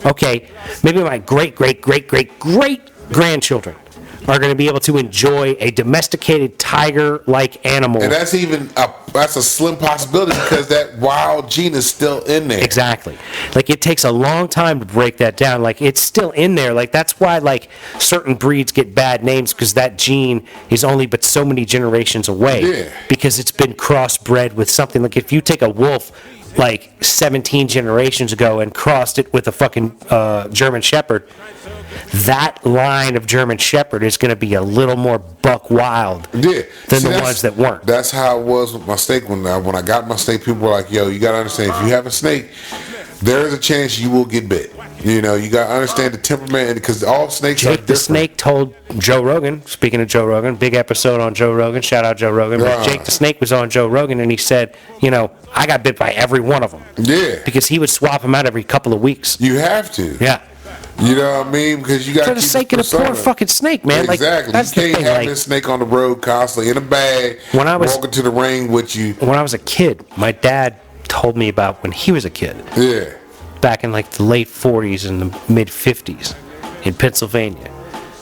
Okay, maybe my great grandchildren are going to be able to enjoy a domesticated tiger-like animal. And that's a slim possibility because that wild gene is still in there. Exactly. Like it takes a long time to break that down. Like it's still in there. Like that's why like certain breeds get bad names because that gene is only but so many generations away. Yeah. Because it's been crossbred with something. Like if you take a wolf like 17 generations ago and crossed it with a fucking German Shepherd, that line of German Shepherd is going to be a little more buck wild Yeah. than See, the that's- ones that weren't. That's how it was with my snake. When I got my snake, people were like, yo, you got to understand, if you have a snake, there is a chance you will get bit. You know, you gotta understand the temperament, because all snakes are Jake the different. Snake told Joe Rogan, speaking of Joe Rogan, big episode on Joe Rogan, shout out Joe Rogan, but Jake the Snake was on Joe Rogan and he said, you know, I got bit by every one of them. Yeah. Because he would swap them out every couple of weeks. You have to. Yeah. You know what I mean? Because you got For the sake of the poor fucking snake, man. Exactly. Like, that's you the can't thing. have Like, this snake on the road constantly in a bag, walking to the ring with you. when I was a kid, my dad told me about when he was a kid. Yeah. Back in like the late 40s and the mid 50s in Pennsylvania.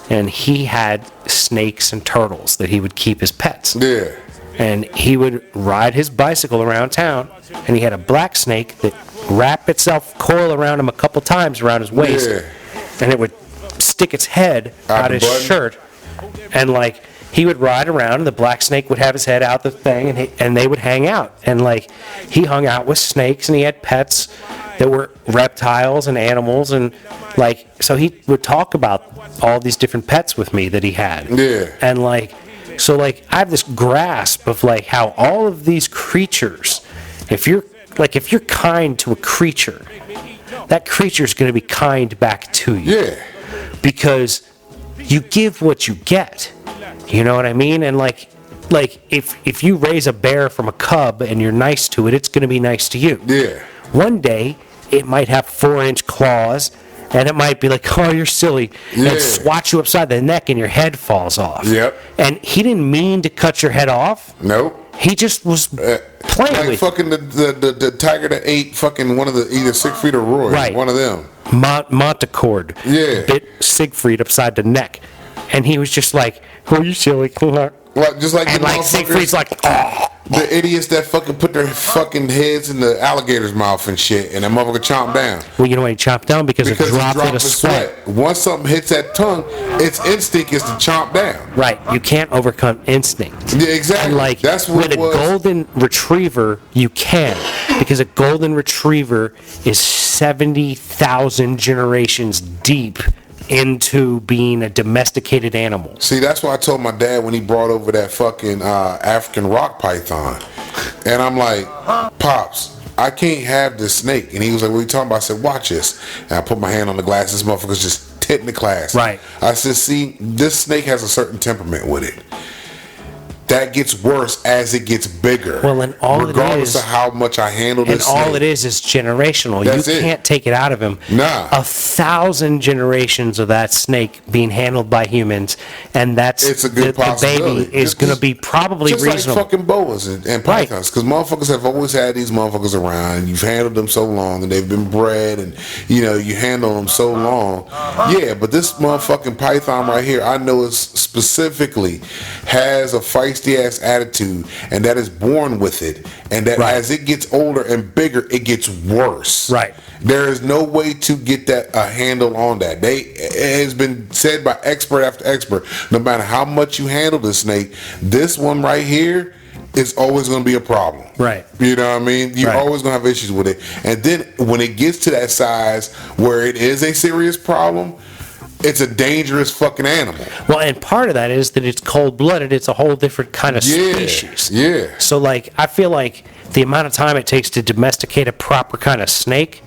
And he had snakes and turtles that he would keep as pets. Yeah. And he would ride his bicycle around town, and he had a black snake that wrapped itself, coil around him a couple times around his waist, and it would stick its head out his shirt, and like he would ride around, and the black snake would have his head out the thing, and they would hang out, and like he hung out with snakes, and he had pets that were reptiles and animals, and like so he would talk about all these different pets with me that he had, and like. So, like, I have this grasp of, like, how all of these creatures, if you're kind to a creature, that creature's going to be kind back to you. Yeah. Because you give what you get. You know what I mean? And, like if you raise a bear from a cub and you're nice to it, it's going to be nice to you. Yeah. One day, it might have 4-inch claws, and it might be like, oh, you're silly, and swat you upside the neck and your head falls off. Yep. And he didn't mean to cut your head off. Nope. He just was playing like with fucking the tiger that ate fucking one of the either Siegfried or Roy. Right. One of them. Montecord. Yeah. Bit Siegfried upside the neck. And he was just like, oh, you silly. Like, just like and the like Siegfried's like, oh. The idiots that fucking put their fucking heads in the alligator's mouth and shit, and that motherfucker chomp down. Well, you know why he chomped down? Because a droplet of sweat. Once something hits that tongue, its instinct is to chomp down. Right. You can't overcome instinct. Yeah, exactly. And like, that's what with a golden retriever, you can. Because a golden retriever is 70,000 generations deep into being a domesticated animal. See, that's why I told my dad when he brought over that fucking African rock python. And I'm like, Pops, I can't have this snake. And he was like, what are you talking about? I said, watch this. And I put my hand on the glass. This motherfucker's just hitting the glass. Right. I said, see, this snake has a certain temperament with it. That gets worse as it gets bigger. Well, and all regardless of how much I handle this snake. And all it is generational. That's you can't take it out of him. Nah. 1,000 generations of that snake being handled by humans, and it's a good possibility. The baby is going to be probably just reasonable. Like fucking boas and pythons, because motherfuckers have always had these motherfuckers around, and you've handled them so long, and they've been bred, and you know you handle them so long. Yeah, but this motherfucking python right here, I know it specifically has a feisty ass attitude, and that is born with it, and that as it gets older and bigger, it gets worse. Right. There is no way to get that a handle on that. It has been said by expert after expert, no matter how much you handle the snake, this one right here is always going to be a problem. Right. You know what I mean? You're always going to have issues with it. And then when it gets to that size where it is a serious problem, it's a dangerous fucking animal. Well, and part of that is that it's cold-blooded. It's a whole different kind of species. Yeah. So, like, I feel like the amount of time it takes to domesticate a proper kind of snake,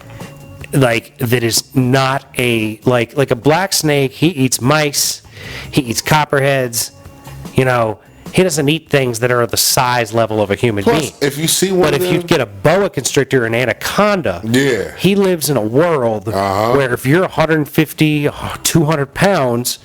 like, that is not like a black snake, he eats mice, he eats copperheads, you know, he doesn't eat things that are the size level of a human being. If you see one but of if them, you get a boa constrictor or an anaconda, he lives in a world where if you're 150, 200 pounds,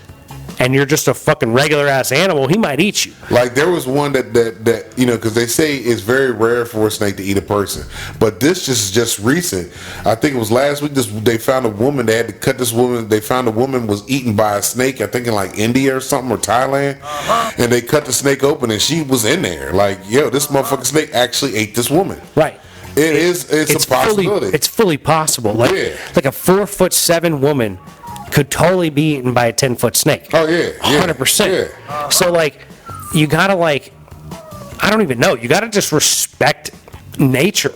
and you're just a fucking regular ass animal, he might eat you. Like there was one that you know, because they say it's very rare for a snake to eat a person, but this just recent. I think it was last week. They found a woman. They had to cut this woman. They found a woman was eaten by a snake. I think in like India or something or Thailand, and they cut the snake open and she was in there. Like, yo, this motherfucking snake actually ate this woman. Right. It's a possibility. It's fully possible. Like a 4'7" woman could totally be eaten by a 10-foot snake. Oh yeah, 100%. Yeah. So like, you gotta I don't even know. You gotta just respect nature.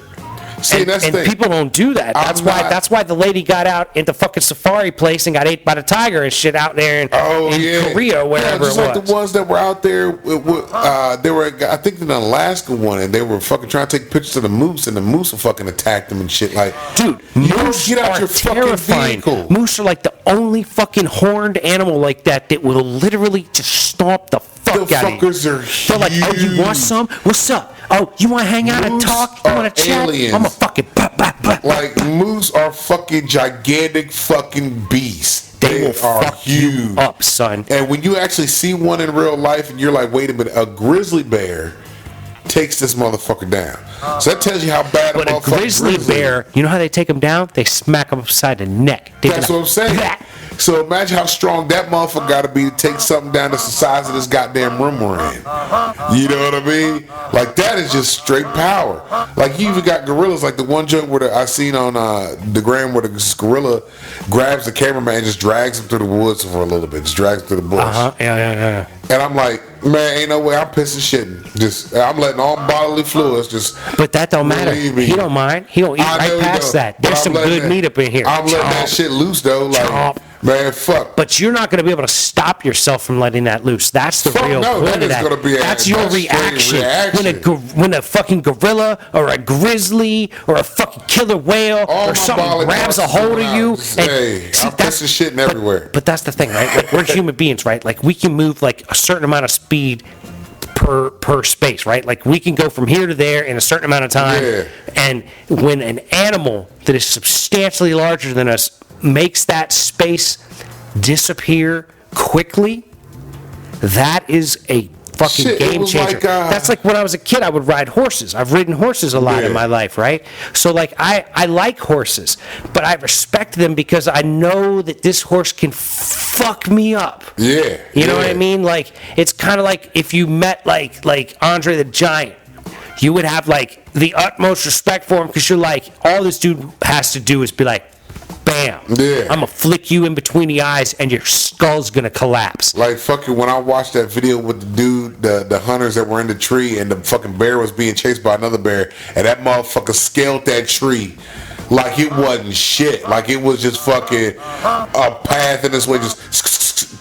See, that's the thing. People don't do that. That's why the lady got out in the fucking safari place and got ate by the tiger and shit out there in Korea or wherever just it was. like the ones that were out there. They were, I think, an Alaska one, and they were fucking trying to take pictures of the moose, and the moose will fucking attack them and shit. Like, dude, moose get out are your terrifying. fucking vehicle. Moose are like the only fucking horned animal like that will literally just stomp the fuck out of you. Fuckers are huge. They're like, oh, you want some? What's up? Oh, you want to hang out and talk? You want to chat? Aliens. I'm a fucking like moose are fucking gigantic fucking beasts. They will fuck you up, son. And when you actually see one in real life, and you're like, wait a minute, a grizzly bear takes this motherfucker down. So that tells you how bad but a grizzly bear, you know how they take him down? They smack him upside the neck. That's what I'm saying. So imagine how strong that motherfucker got to be to take something down that's the size of this goddamn room we're in. You know what I mean? Like, that is just straight power. Like, you even got gorillas, like the one joint where I seen on the gram where the gorilla grabs the cameraman and just drags him through the woods for a little bit. Just drags him through the bush. Yeah. And I'm like, man, ain't no way I'm pissing shitting. I'm letting all bodily fluids just. But that don't matter. He don't mind. He don't eat right past that. There's some good meat up in here. I'm letting that shit loose though. Like, man, fuck. But you're not going to be able to stop yourself from letting that loose. That's the real point of that. That's your reaction. When a fucking gorilla or a grizzly or a fucking killer whale or something grabs a hold of you. I'm pissing shitting everywhere. But that's the thing, right? Like, we're human beings, right? Like, we can move like a certain amount of speed per space, right? Like, we can go from here to there in a certain amount of time. Yeah. And when an animal that is substantially larger than us makes that space disappear quickly, that is a fucking game changer. Like, that's like when I was a kid, I would ride horses. I've ridden horses a lot in my life, right? So like I like horses, but I respect them because I know that this horse can fuck me up. Yeah. You know what I mean? Like, it's kind of like if you met like Andre the Giant, you would have like the utmost respect for him because you're like, all this dude has to do is be like, bam. Yeah. I'm going to flick you in between the eyes and your skull's going to collapse. Like, fucking, when I watched that video with the dude, the hunters that were in the tree, and the fucking bear was being chased by another bear, and that motherfucker scaled that tree like it wasn't shit. Like, it was just fucking a path in this way, just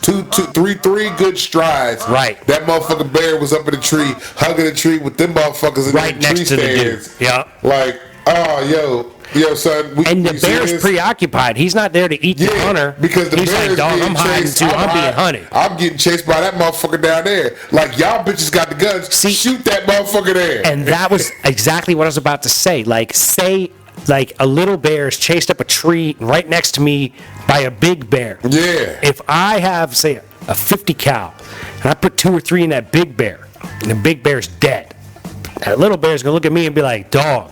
three good strides. Right. That motherfucking bear was up in the tree, hugging the tree with them motherfuckers in right the next tree to stands. the dude. Yeah. Like, oh, yo, son. And the bear's preoccupied. He's not there to eat the hunter. Because he's like, dog, I'm hiding too. I'm being hunted. I'm getting chased by that motherfucker down there. Like, y'all bitches got the guns. Shoot that motherfucker there. And that was exactly what I was about to say. Like, say, like, a little bear is chased up a tree right next to me by a big bear. Yeah. If I have, say, a 50 cal, and I put 2 or 3 in that big bear, and the big bear's dead, that little bear's going to look at me and be like, dog.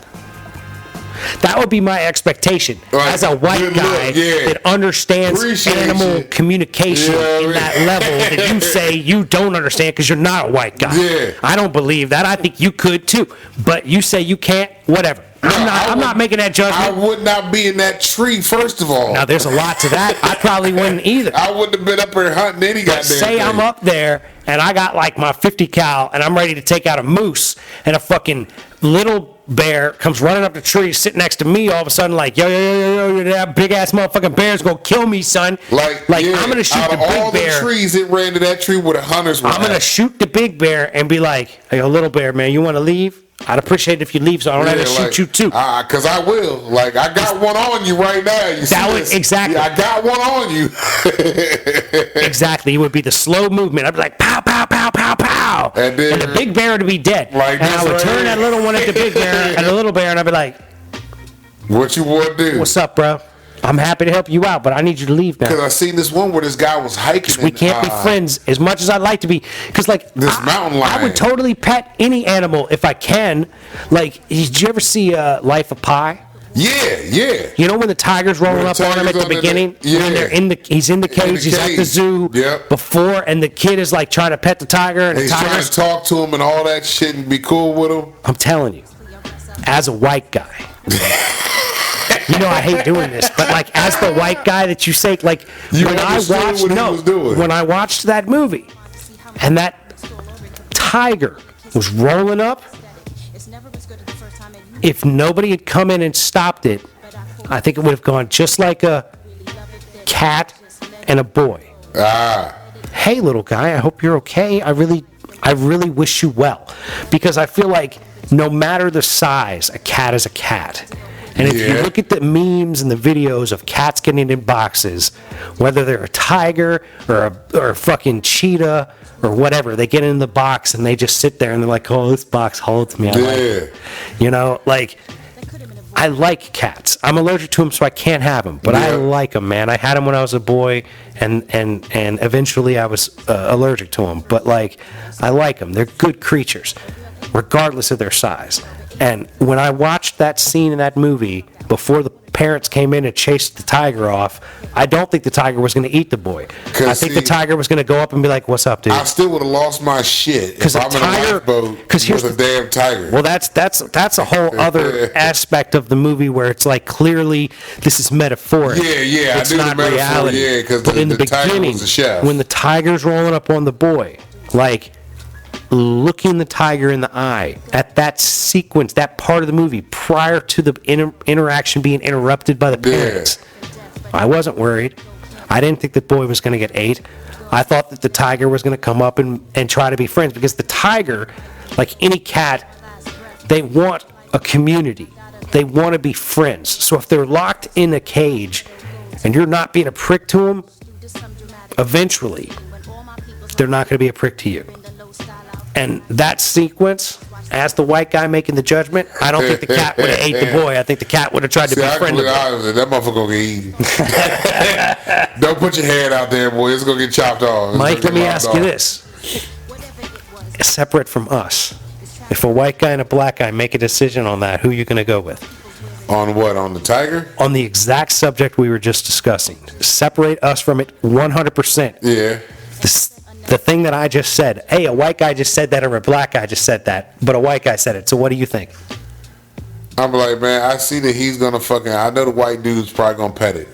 That would be my expectation as a white guy that understands animal communication in that level that you say you don't understand because you're not a white guy. Yeah. I don't believe that. I think you could too. But you say you can't, whatever. I'm not making that judgment. I would not be in that tree, first of all. Now, there's a lot to that. I probably wouldn't either. I wouldn't have been up there hunting any goddamn Say thing. I'm up there and I got like my 50 cal and I'm ready to take out a moose and a fucking little bear comes running up the tree sitting next to me all of a sudden like, yo, that big ass motherfucking bear's gonna kill me, son. Like I'm gonna shoot the big bear. All the trees it ran to that tree where the hunters were. I'm gonna shoot the big bear and be like, hey, yo, little bear, man, you wanna leave? I'd appreciate it if you leave, so I don't have to shoot you too. Cause I will. Like, I got one on you right now. You see this? Exactly. Yeah, I got one on you. Exactly. It would be the slow movement. I'd be like, pow, pow, pow, pow, pow. And the big bear would be dead. Like, and I would turn that little one at the big bear and the little bear, and I'd be like, what you want to do? What's up, bro? I'm happy to help you out, but I need you to leave now. Because I seen this one where this guy was hiking. We can't be friends as much as I'd like to be. Because, like, this mountain lion. I would totally pet any animal if I can. Like, did you ever see Life of Pi? Yeah. You know when the tiger's rolling up on him at the beginning? When he's in the cage, he's at the zoo before, and the kid is, like, trying to pet the tiger. And he's trying to talk to him and all that shit and be cool with him. I'm telling you, as a white guy... You know I hate doing this, but like as the white guy that you say, like when I watched that movie, and that tiger was rolling up, if nobody had come in and stopped it, I think it would have gone just like a cat and a boy. Hey, little guy, I hope you're okay. I really wish you well. Because I feel like no matter the size, a cat is a cat. And if you look at the memes and the videos of cats getting in boxes, whether they're a tiger or a fucking cheetah or whatever, they get in the box and they just sit there and they're like, oh, this box holds me. I like it. You know, like, I like cats. I'm allergic to them, so I can't have them. But I like them, man. I had them when I was a boy, and eventually I was allergic to them. But, like, I like them. They're good creatures, regardless of their size. And when I watched that scene in that movie, before the parents came in and chased the tiger off, I don't think the tiger was going to eat the boy. I think the tiger was going to go up and be like, what's up, dude? I still would have lost my shit if I'm in a lifeboat with a damn tiger. Well, that's a whole other aspect of the movie where it's like, clearly this is metaphoric. Yeah, it's I knew not the metaphor, reality. because the tiger beginning, was the chef. when the tiger's rolling up on the boy, like, looking the tiger in the eye at that sequence, that part of the movie prior to the interaction being interrupted by the parents, I wasn't worried. I didn't think the boy was going to get ate. I thought that the tiger was going to come up and try to be friends, because the tiger, like any cat, they want a community. They want to be friends. So if they're locked in a cage and you're not being a prick to them, eventually they're not going to be a prick to you. And that sequence, as the white guy making the judgment, I don't think the cat would have ate the boy. I think the cat would have tried to be friendly. That motherfucker gonna get eaten. Don't put your hand out there, boy. It's gonna get chopped off. Mike, let me ask you this. Separate from us, if a white guy and a black guy make a decision on that, who are you going to go with? On what? On the tiger? On the exact subject we were just discussing. Separate us from it 100%. Yeah. The thing that I just said, hey, a white guy just said that or a black guy just said that, but a white guy said it. So what do you think? I'm like, man, I see that he's going to I know the white dude's probably going to pet it.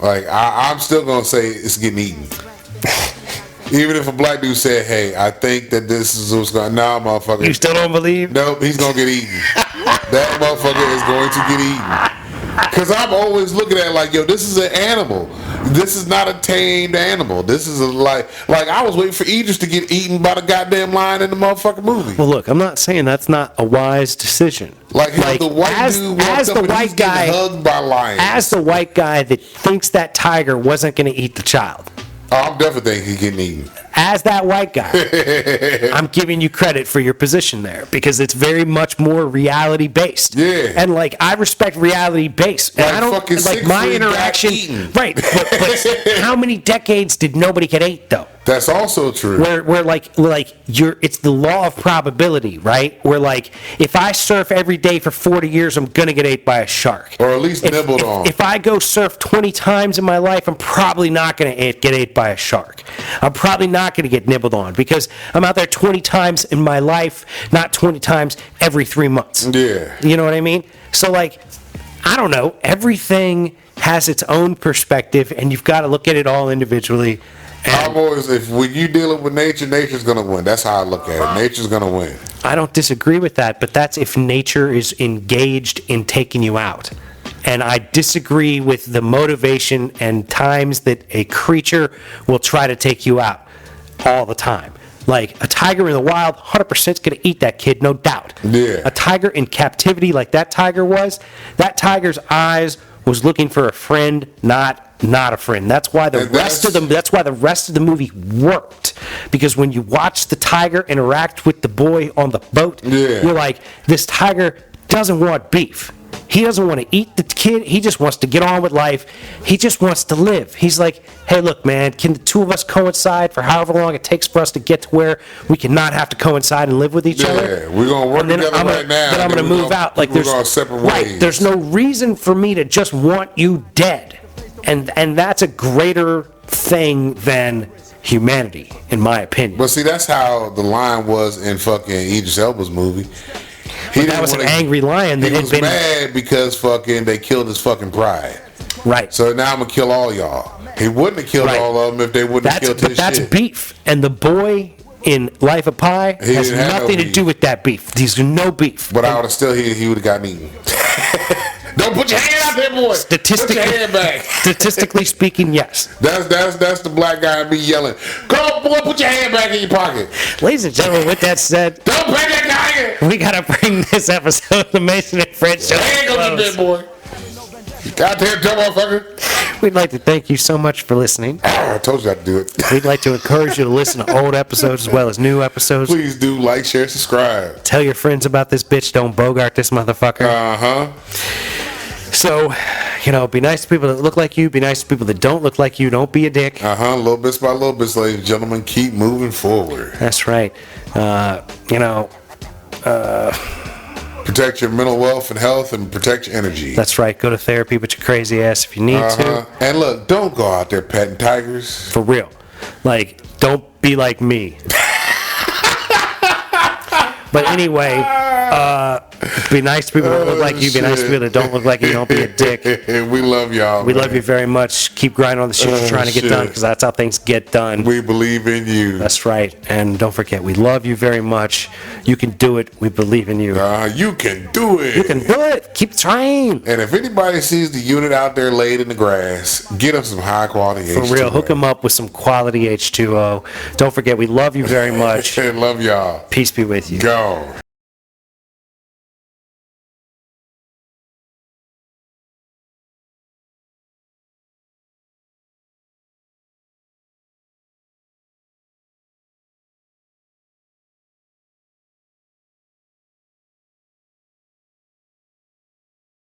Like, I'm still going to say it's getting eaten. Even if a black dude said, hey, I think that this is what's going to, nah, motherfucker. You still don't believe? Nope, he's going to get eaten. That motherfucker is going to get eaten. Because I'm always looking at it like, yo, this is an animal. This is not a tamed animal. This is like I was waiting for Idris to get eaten by the goddamn lion in the motherfucking movie. Well, look, I'm not saying that's not a wise decision. Like the white dude walked up and he's getting hugged by lions. As the white guy that thinks that tiger wasn't going to eat the child. Oh, I'm definitely thinking he's getting eaten. As that white guy, I'm giving you credit for your position there, because it's very much more reality based. Yeah. And like, I respect reality based. And like I don't like my interaction. Right. But how many decades did nobody get ate though? That's also true. Where like it's the law of probability, right? Where like, if I surf every day for 40 years, I'm gonna get ate by a shark, or at least nibbled on. If I go surf 20 times in my life, I'm probably not gonna get ate by a shark. I'm probably not gonna get nibbled on, because I'm out there 20 times in my life, not 20 times every 3 months. Yeah. You know what I mean? So like, I don't know. Everything has its own perspective, and you've got to look at it all individually. I'm always, when you dealing with nature, nature's gonna win. That's how I look at it. Nature's gonna win. I don't disagree with that, but that's if nature is engaged in taking you out. And I disagree with the motivation and times that a creature will try to take you out all the time. Like, a tiger in the wild, 100% is going to eat that kid, no doubt. Yeah. A tiger in captivity like that tiger was, that tiger's eyes was looking for a friend, not a friend. That's why the rest of the movie worked. Because when you watch the tiger interact with the boy on the boat, you're like, this tiger doesn't want beef. He doesn't want to eat the kid. He just wants to get on with life. He just wants to live. He's like, hey, look, man, can the two of us coincide for however long it takes for us to get to where we cannot have to coincide and live with each other? Yeah, we're going to work together right now. Then I'm going to move out. Like, we're going separate ways. Right, there's no reason for me to just want you dead. And that's a greater thing than humanity, in my opinion. But see, that's how the lion was in fucking Idris Elba's movie. That was an angry lion that he was mad because fucking they killed his fucking pride. Right. So now I'm gonna kill all y'all. He wouldn't have killed all of them if they wouldn't have killed his shit. That's beef. And the boy in Life of Pi He has didn't have no nothing to beef. do with that beef. There's no beef. But I would have still, he would have gotten eaten. Don't put your hand out there, boy. Put your hand back. Statistically speaking, yes. That's the black guy be yelling. Come on, boy, put your hand back in your pocket. Ladies and gentlemen, with that said, Don't pay that guy. we gotta bring this episode of the Mason and Fred show. Hand to goes close. to bed, boy. Goddamn motherfucker. We'd like to thank you so much for listening. I told you I'd do it. We'd like to encourage you to listen to old episodes as well as new episodes. Please do like, share, subscribe. Tell your friends about this bitch. Don't bogart this motherfucker. Uh-huh. So, be nice to people that look like you. Be nice to people that don't look like you. Don't be a dick. Uh-huh. Little bits by little bits, ladies and gentlemen. Keep moving forward. That's right. Protect your mental wealth and health and protect your energy. That's right. Go to therapy with your crazy ass if you need to. And look, don't go out there petting tigers. For real. Like, don't be like me. But anyway, be nice to people that look like you. Be nice to people that don't look like you. Don't be a dick. We love y'all. We love you very much. Keep grinding on the shit you're trying to get done, because that's how things get done. We believe in you. That's right. And don't forget, we love you very much. You can do it. We believe in you. You can do it. You can do it. Keep trying. And if anybody sees the unit out there laid in the grass, get them some high quality For H2O. real, hook them up with some quality H2O. Don't forget, we love you very much. And love y'all. Peace be with you. Go.